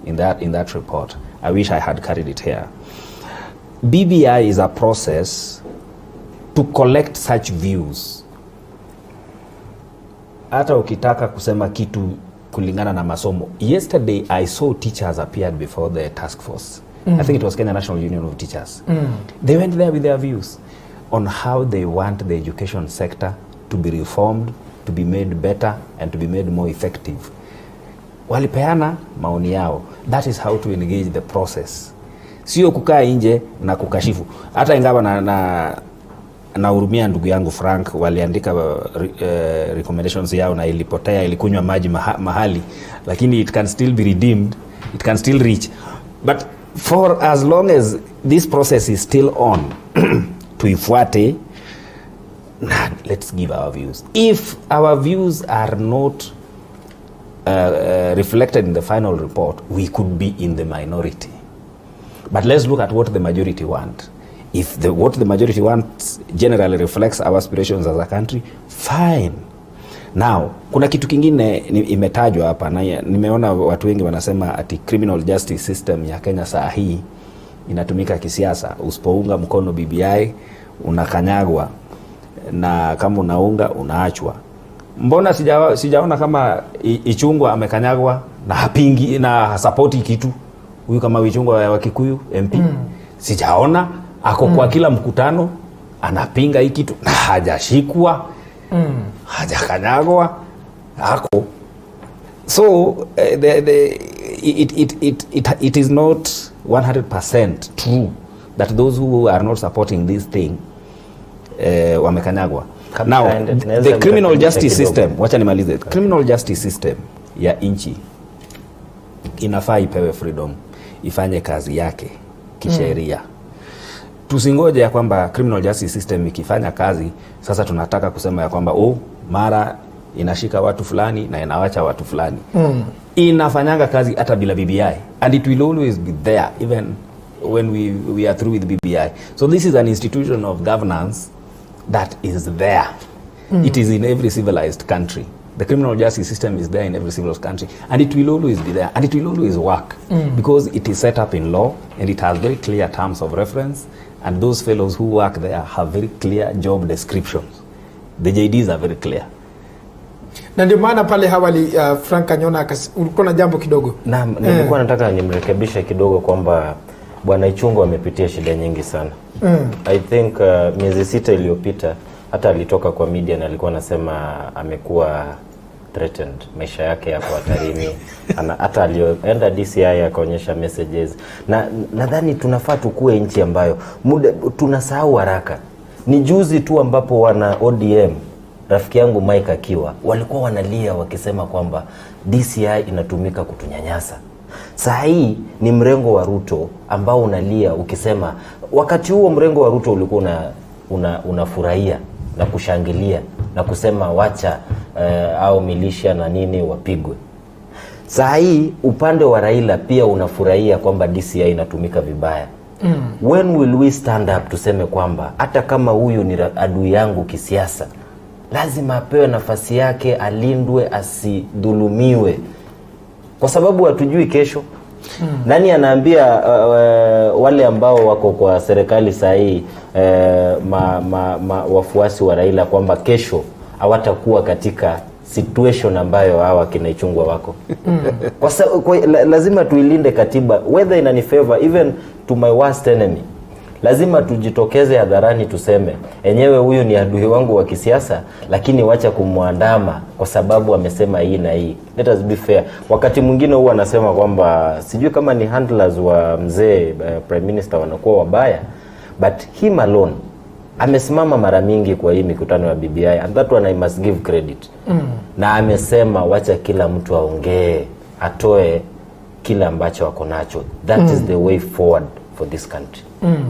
in that report. I wish I had carried it here. BBI is a process to collect such views. Hata ukitaka kusema kitu kulingana na masomo. Yesterday I saw teachers appeared before the task force. I think it was Kenya National Union of Teachers. They went there with their views on how they want the education sector to be reformed, to be made better, and to be made more effective. Walipeana maoni yao. That is how to engage the process. Sio kukaa nje na kukashifu. Hata ingawa na hurumia ndugu yangu Frank, waliandika recommendations yao na ilipotea, ilikunywa maji mahali, lakini it can still be redeemed, it can still reach. But for as long as this process is still on, tuifuate, let's give our views. If our views are not reflected in the final report, we could be in the minority. But let's look at what the majority want. If what the majority wants generally reflects our aspirations as a country, fine. Now, kuna kitu kingine imetajwa hapa, na nimeona watu wengi wanasema ati criminal justice system ya Kenya saa hii inatumika kisiasa. Usipounga mkono BBI unakanyagwa, na kama unaunga unaachwa. Mbona sijaona kama Ichungwa amekanyagwa na hapingi na supporti kitu? Huyu kama Ichungwa wa Kikuyu MP, sijaona ako kwa kila mkutano anapinga hiki kitu na hajashikwa, hajakanyagwa ako. So it is not 100% true that those who are not supporting this thing wamekanyagwa. Now the criminal justice system, wacha nimalize. Criminal justice system ya nchi inafaa ipewe freedom, ifanye kazi yake kisheria. Tusingoje ya kwamba criminal justice system ikifanya kazi sasa tunataka kusema ya kwamba mara inashika watu fulani na inawacha watu fulani. Inafanyanga kazi hata bila BBI, and it will always be there even when we are through with BBI. So this is an institution of governance that is there. It is in every civilized country. The criminal justice system is there in every civilized country, and it will always be there, and it will always work because it is set up in law and it has very clear terms of reference, and those fellows who work there have very clear job descriptions. The JDs are very clear. Na ndio maana pale hawali Frank Kanyona ulikuwa na jambo kidogo. Naam, nilikuwa nataka nimrekebishe kidogo kwamba Bwana Ichungwa amepitia shida nyingi sana. I think miezi 6 iliyopita hata alitoka kwa media na alikuwa anasema amekuwa threatened, maisha yake yako hatarini. Hata alioenda DCI akaonyesha messages. Na nadhani tunafaa tukue nchi ambayo muda tunasahau haraka. Ni juzi tu ambapo wana ODM rafiki yangu Mike akiwa, walikuwa wanalia wakisema kwamba DCI inatumika kutunyanyasa. Saa hii ni mrengo wa Ruto ambao unalia ukisema, wakati huo mrengo wa Ruto ulikuwa unafurahia na kushangilia na kusema wacha au milisha na nini wapigwe. Saa hii upande wa Raila pia unafurahia kwamba DCI inatumika vibaya. When will we stand up tuseme kwamba hata kama huyu ni adui yangu kisiasa, lazima apewe nafasi yake, alindwe, asidhulumiwe, kwa sababu hatujui kesho. Nani anaambia wale ambao wako kwa serikali saa hii wafuasi wa Raila kwamba kesho hawatakuwa katika situation ambayo hawa kina Ichung'wah wako? Lazima tuilinde katiba, whether in any favor even to my worst enemy. Lazima tujitokeze hadharani tuseme, enyewe huyu ni adui wangu wa kisiasa, lakini wacha kumwandama kwa sababu amesema hii na hii. Let us be fair. Wakati mwingine huwa anasema kwamba sijui kama ni handlers wa mzee prime minister wanakuwa wabaya, but him alone amesimama mara mingi kwa hii mikutano ya BBI, and that one I must give credit. Na amesema wacha kila mtu aongee, atoe kila ambacho wako nacho. That is the way forward for this country.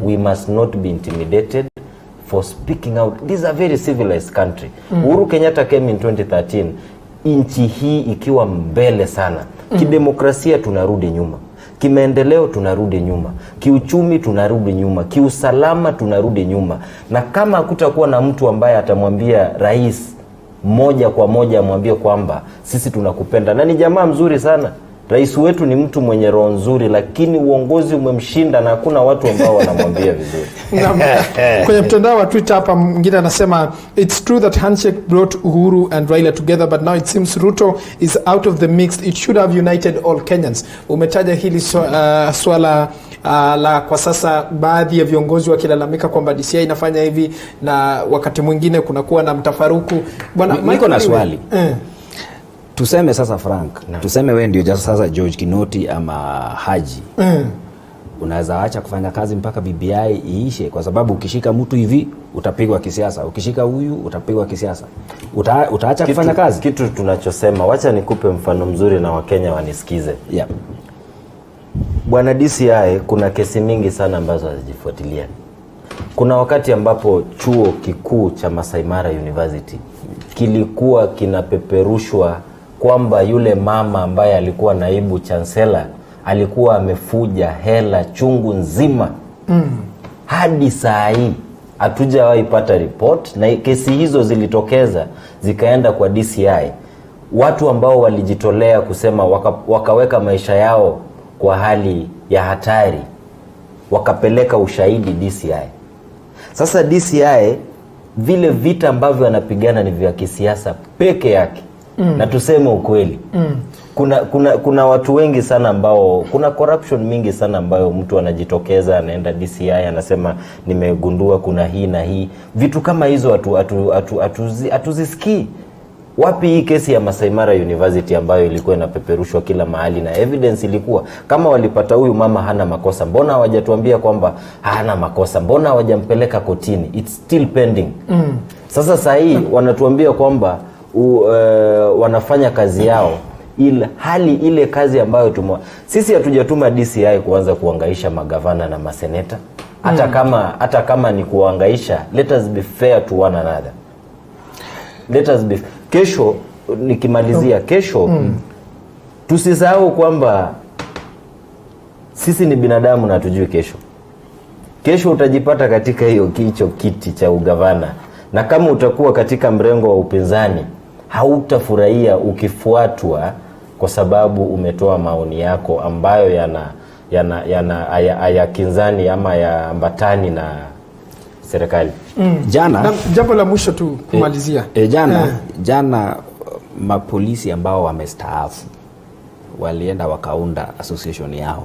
We must not be intimidated for speaking out. This is a very civilized country. Uhuru Kenyatta came in 2013, nchi hii ikiwa mbele sana. Kidemokrasia tunarudi nyuma, kimaendeleo tunarudi nyuma, kiuchumi tunarudi nyuma, kiusalama tunarudi nyuma. Na kama hakutakuwa na mtu ambaye atamwambia rais moja kwa moja, amwambie kwamba sisi tunakupenda, na ni jamaa mzuri sana, rais wetu ni mtu mwenye roho nzuri, lakini uongozi umemshinda na hakuna watu ambao wanamwambia vizuri. Kwenye mtandao wa Twitter hapa mwingine anasema, it's true that handshake brought Uhuru and Raila together, but now it seems Ruto is out of the mix. It should have united all Kenyans. Umetaja hili swala la kwa sasa baadhi ya viongozi wakilalamika kwamba DCI inafanya hivi, na wakati mwingine kunakuwa na mtafaruku. Bwana, niko na swali. Tuseme sasa Frank, tuseme wewe ndio sasa George Kinoti ama Haji. Unaweza acha kufanya kazi mpaka BBI iishe, kwa sababu ukishika mtu hivi utapigwa kisiasa, ukishika huyu utapigwa kisiasa. Utaacha kufanya kazi? Kitu tunachosema, wacha nikupe mfano mzuri na Wakenya wanisikize. Yeah. Bwana DCI, kuna kesi mingi sana ambazo hazijifuatilia. Kuna wakati ambapo chuo kikuu cha Masai Mara University kilikuwa kinapeperushwa kwamba yule mama ambaye alikuwa naibu chancellor alikuwa amefuja hela chungu nzima. Hadi saa hii hatujawahi pata report, na kesi hizo zilitokeza zikaenda kwa DCI. Watu ambao walijitolea kusema wakaweka maisha yao kwa hali ya hatari, wakapeleka ushahidi DCI. Sasa DCI vile vita ambavyo anapigana ni vya kisiasa peke yake. Na tuseme ukweli, kuna watu wengi sana ambao, kuna corruption mingi sana ambayo mtu anajitokeza anaenda DCI anasema nimegundua kuna hii na hii. Vitu kama hizo hatuzisikii. Wapi hii kesi ya Masai Mara University ambayo ilikuwa inapeperushwa kila mahali na evidence ilikuwa? Kama walipata huyu mama hana makosa, mbona hawajatuambia kwamba hana makosa? Mbona hawajampeleka kotini? It's still pending. Sasa saa hii wanatuambia kwamba wanafanya kazi yao, hali ile kazi ambayo sisi hatujatuma DCI kuanza kuangaisha magavana na maseneta. Hata kama ni kuangaisha, let us be fair to one another. Let us be. Kesho nikimalizia, kesho tusisahau kwamba sisi ni binadamu na tujue kesho utajipata katika hiyo kiti cha ugavana, na kama utakuwa katika mrengo wa upinzani hautafurahia ukifuatwa kwa sababu umetoa maoni yako ambayo hayakinzani ama yaambatani na serikali. Jana, jambo la mwisho tu kumalizia. Jana mapolisi ambao wamestaafu walienda wakaunda association yao.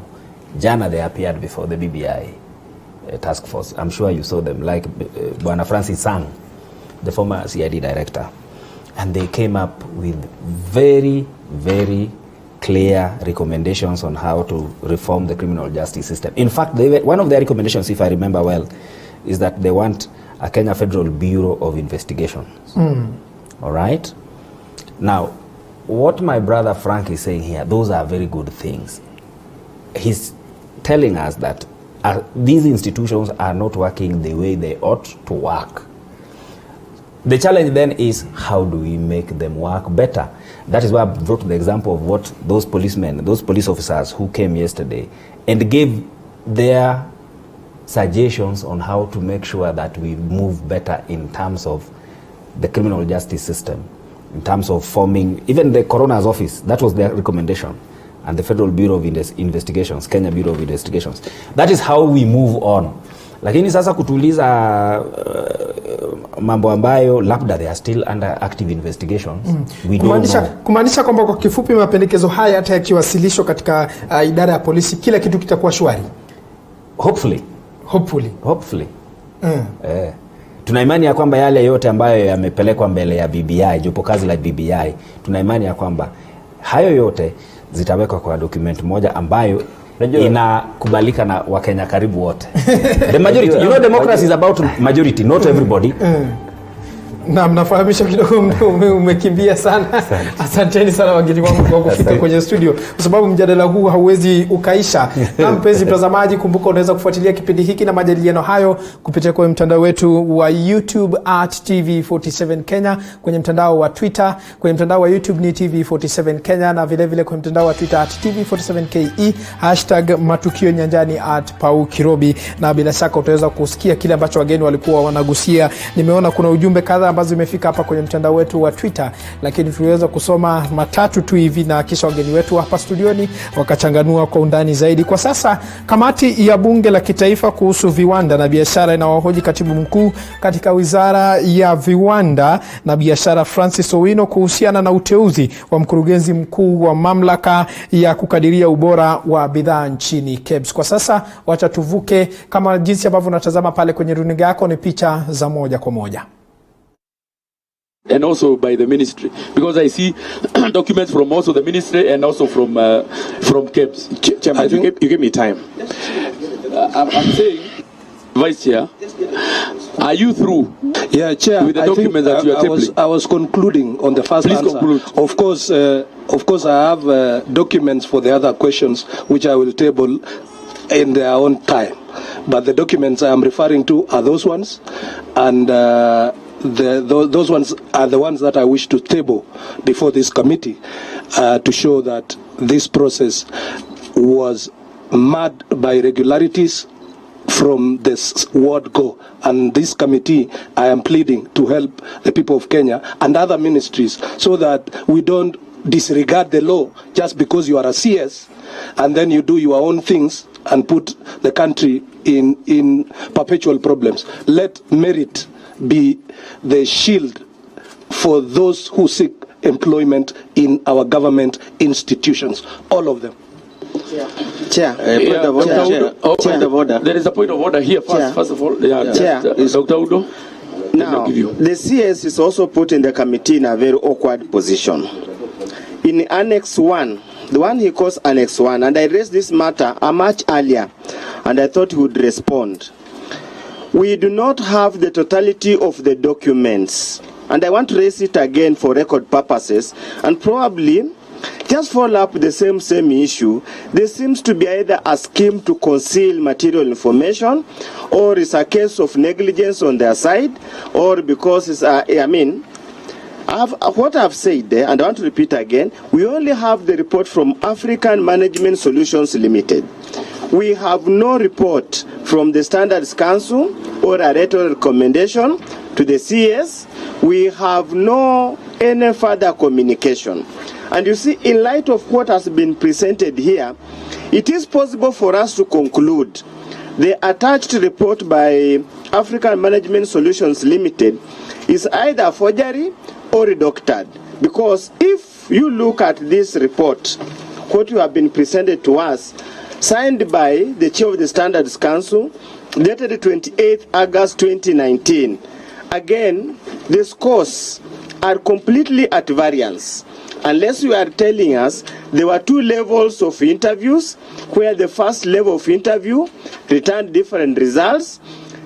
Jana they appeared before the BBI task force. I'm sure you saw them, like Bwana Francis Sang, the former CID director, and they came up with very, very clear recommendations on how to reform the criminal justice system. In fact, one of their recommendations, if I remember well, is that they want a Kenya Federal Bureau of Investigations. All right? Now, what my brother Frank is saying here, those are very good things. He's telling us that these institutions are not working the way they ought to work. The challenge then is, how do we make them work better? That is why I brought the example of what those policemen, those police officers who came yesterday and gave their suggestions on how to make sure that we move better in terms of the criminal justice system, in terms of forming, even the coroner's office, that was their recommendation, and the Federal Bureau of Investigations, Kenya Bureau of Investigations. That is how we move on. Lakini sasa kutuliza mambo ambayo labda they are still under active investigations. We don't know. Kumaanisha kwamba kwa kifupi mapendekezo haya hata yakiwasilishwa katika idara ya polisi kila kitu kitakuwa shwari. Hopefully. Tuna imani ya kwamba yale yote ambayo yamepelekwa mbele ya BBI, jopo kazi la BBI, tuna imani ya kwamba hayo yote zitawekwa kwa document moja ambayo inakubalika na Wakenya karibu wote. The majority, you know, democracy is about majority, not everybody. Na mnafahamisha kidogo umekimbia sana. Asanteni sana wageni wangu kwa kufika kwenye studio, kwa sababu mjadala huu hauwezi ukaisha. Na mpenzi mtazamaji, kumbuka unaweza kufuatilia kipindi hiki na majadiliano hayo kupitia kwenye mtandao wetu wa YouTube @TV47 Kenya, kwenye mtandao wa Twitter, kwenye mtandao wa YouTube ni TV47 Kenya, na vile vile kwenye mtandao wa Twitter @TV47KE, #Matukio Nyanjani @PauKirobi. Na bila shaka utaweza kusikia kile ambacho wageni walikuwa wanagusia. Nimeona kuna ujumbe kadhaa ambazo zimefika hapa kwenye mtandao wetu wa Twitter, lakini tuliweza kusoma matatu tu hivi na kisha wageni wetu hapa studioni wakachanganua kwa undani zaidi. Kwa sasa kamati ya bunge la kitaifa kuhusu viwanda na biashara inawahoji katibu mkuu katika wizara ya viwanda na biashara Francis Owino kuhusiana na uteuzi wa mkurugenzi mkuu wa mamlaka ya kukadiria ubora wa bidhaa nchini KEBS. Kwa sasa wacha tuvuke, kama jinsi ambavyo unatazama pale kwenye runinga yako, ni picha za moja kwa moja. And also by the ministry, because I see documents from also the ministry and also from KEBS. Chairman, you give me time. I'm saying, Vice Chair, are you through? Yeah, Chair. With the documents that you are tabling? I was concluding on the first answer. Conclude. Of course, I have documents for the other questions which I will table in their own time. But the documents I am referring to are those ones, and those ones are the ones that I wish to table before this committee to show that this process was marred by irregularities from this word go. And this committee, I am pleading to help the people of Kenya and other ministries so that we don't disregard the law just because you are a CS and then you do your own things and put the country in perpetual problems. Let merit be the shield for those who seek employment in our government institutions, all of them. Chair. Point of order. There is a point of order here first of all. Dr. Udo. Now, the CS is also put in the committee in a very awkward position. In Annex 1, the one he calls Annex 1, and I raised this matter much earlier, and I thought he would respond. We do not have the totality of the documents, and I want to raise it again for record purposes, and probably just follow up the same issue. There seems to be either a scheme to conceal material information, or it's a case of negligence on their side, or because it's what I've said there, and I want to repeat again, we only have the report from African Management Solutions Limited. We have no report from the Standards Council or a letter recommendation to the CS. We have no any further communication. And you see, in light of what has been presented here, it is possible for us to conclude the attached report by African Management Solutions Limited is either forgery or redacted. Because if you look at this report, what you have been presented to us, signed by the Chair of the Standards Council, dated 28 August 2019. Again, the scores are completely at variance. Unless you are telling us there were two levels of interviews, where the first level of interview returned different results,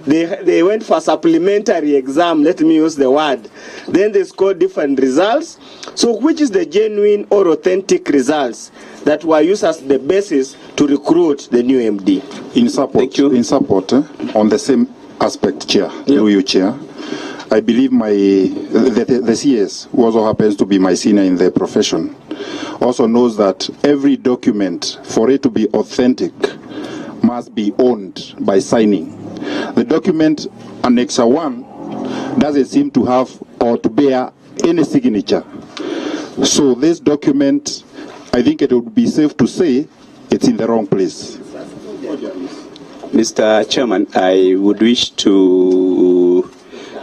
They went for supplementary exam, let me use the word. Then they scored different results. So which is the genuine or authentic results that were used as the basis to recruit the new MD? In support, on the same aspect, Chair, through you, Chair, I believe the CS, who also happens to be my senior in the profession, also knows that every document, for it to be authentic, must be owned by signing. The document Annexa 1 doesn't seem to have or to bear any signature. So this document, I think it would be safe to say it's in the wrong place. Mr. Chairman, I would wish to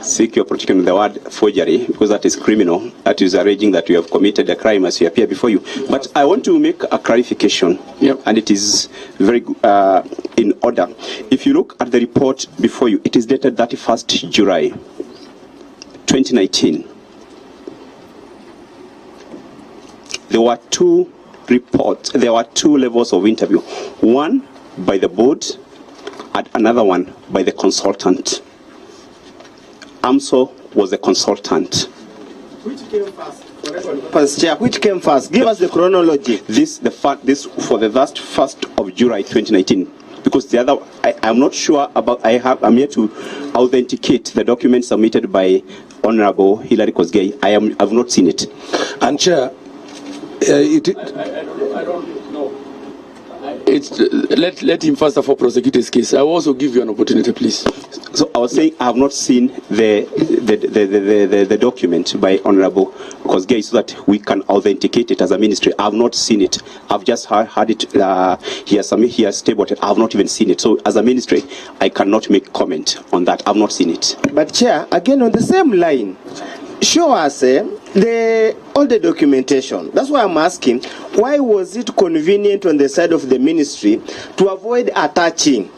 seek your protection with the word forgery, because that is criminal. That is alleging that you have committed a crime as we appear before you. But I want to make a clarification, and it is very in order. If you look at the report before you, it is dated 31st July 2019. There were two reports, there were two levels of interview. One by the board and another one by the consultant. AMSO was the consultant. Which came first? Chair, which came first? Give us the chronology. This for the 1st of July 2019. Because the other, I'm not sure about. I'm here to authenticate the document submitted by Honorable Hilary Kosgei. I've not seen it. And Chair, I don't know. Let him first of all prosecute his case. I will also give you an opportunity, please. So I was saying I have not seen the document by Honorable Kosgei so that we can authenticate it as a ministry. I have not seen it. I've just heard it. He has tabled it. I have not even seen it. So as a ministry, I cannot make comment on that. I have not seen it. But Chair, again on the same line, show us all the documentation. That's why I'm asking, why was it convenient on the side of the ministry to avoid attaching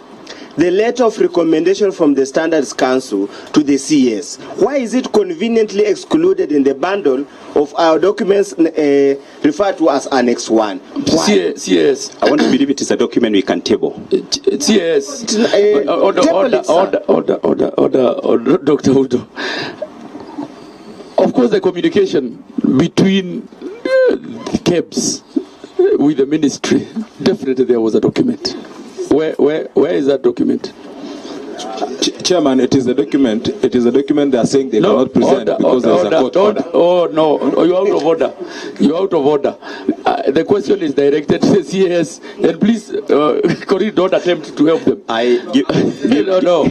the letter of recommendation from the Standards Council to the CS? Why is it conveniently excluded in the bundle of our documents referred to as Annex 1? CS. I want to believe it is a document we can table. CS. Order, Dr. Udo. Of course, the communication between KEBS with the ministry, definitely there was a document. Where is that document? Chairman, it is the document. It is a document they are saying they cannot present because there is a court order. Oh no, you're out of order. You're out of order. The question is directed to the CS, and please, Corinne, don't attempt to help them. No.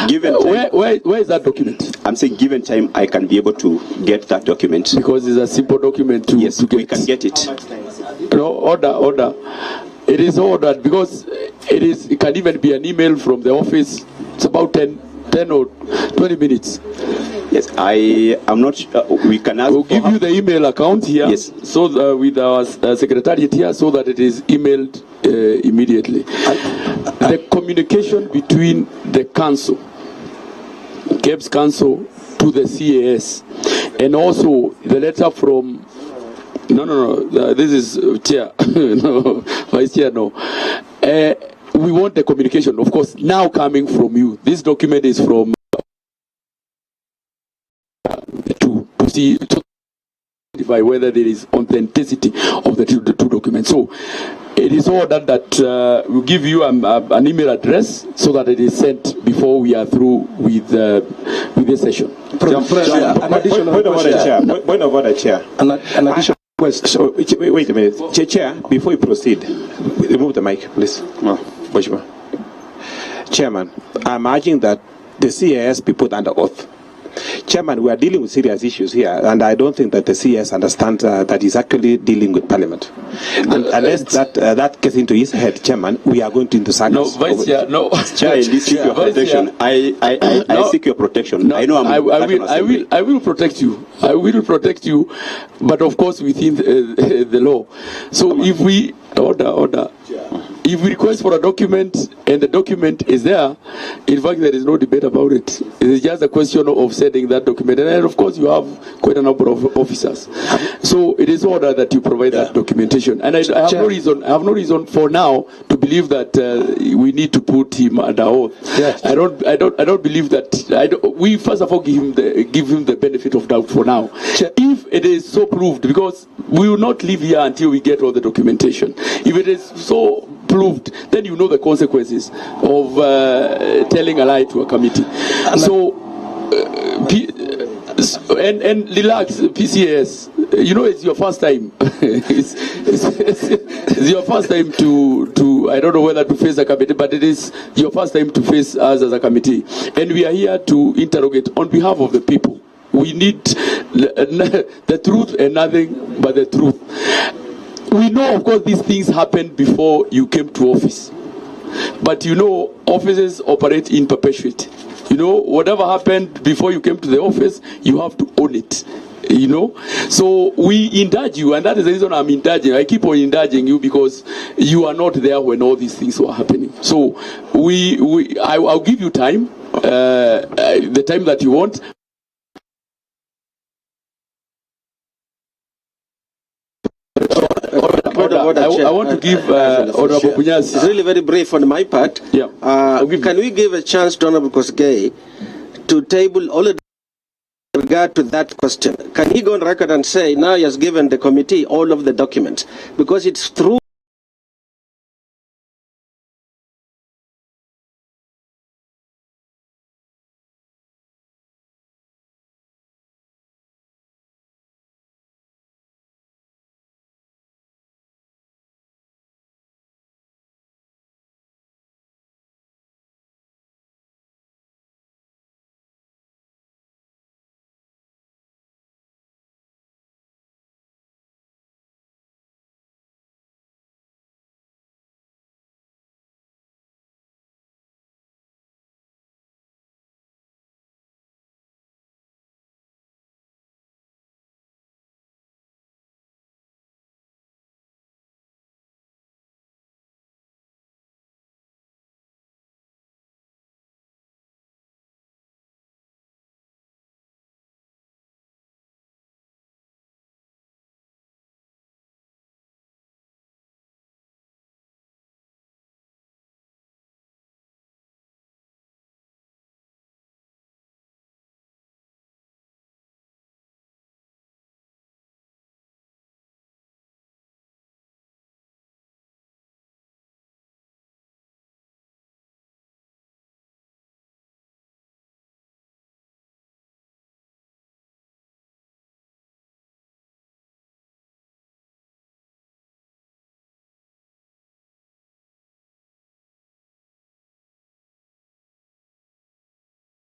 Given time, where is that document? I'm saying given time, I can be able to get that document. Because it's a simple document to get. We can get it. No, order. It is ordered because it can even be an email from the office. It's about 10 or 20 minutes. Yes, I am not sure. We can ask. We'll give you the email account here. Yes. So with our secretariat here, so that it is emailed immediately. The communication between the council, KEBS Council, to the CAS, and also the letter from. No. This is chair. No, vice chair. No. We want the communication, of course, now coming from you. This document is from to identify whether there is authenticity of the two documents. So it is ordered that we'll give you an email address so that it is sent before we are through with this session. Point of order, Chair. An additional question. So, wait a minute. Chair, before you proceed, remove the mic, please. Chairman, I'm urging that the CAS be put under oath. Chairman, we are dealing with serious issues here, and I don't think that the CS understands that he's actually dealing with Parliament. And unless that gets into his head, Chairman, we are going into circus. No, Vice Chair, no. Chair, I seek your protection. I seek your protection. No, I know I will protect you. I will protect you, but of course within the law. So if we order. If we request for a document and the document is there, in fact, there is no debate about it. It is just a question of sending that document. And of course, you have quite a number of officers. So it is ordered that you provide that documentation. And I have no reason for now to believe that we need to put him under oath. Yes. I don't believe that. We first of all give him the benefit of doubt for now. If it is so proved, because we will not leave here until we get all the documentation. If it is so proved, then you know the consequences of telling a lie to a committee. And relax, PCS. You know, it's your first time. it's your first time to I don't know whether to face a committee, but it is your first time to face us as a committee, and we are here to interrogate on behalf of the people. We need the truth and nothing but the truth. We know, of course, these things happened before you came to office. But you know, offices operate in perpetuity. You know, whatever happened before you came to the office, you have to own it. You know, so we indulge you, and that is the reason I'm indulging. I keep on indulging you because you are not there when all these things were happening. So I'll give you time, the time that you want. I want to give Honorable Bunyasi. It's really very brief on my part. Yeah. Can we give a chance to Honorable Kosgei to table all the regard to that question? Can he go on record and say now he has given the committee all of the documents? Because it's through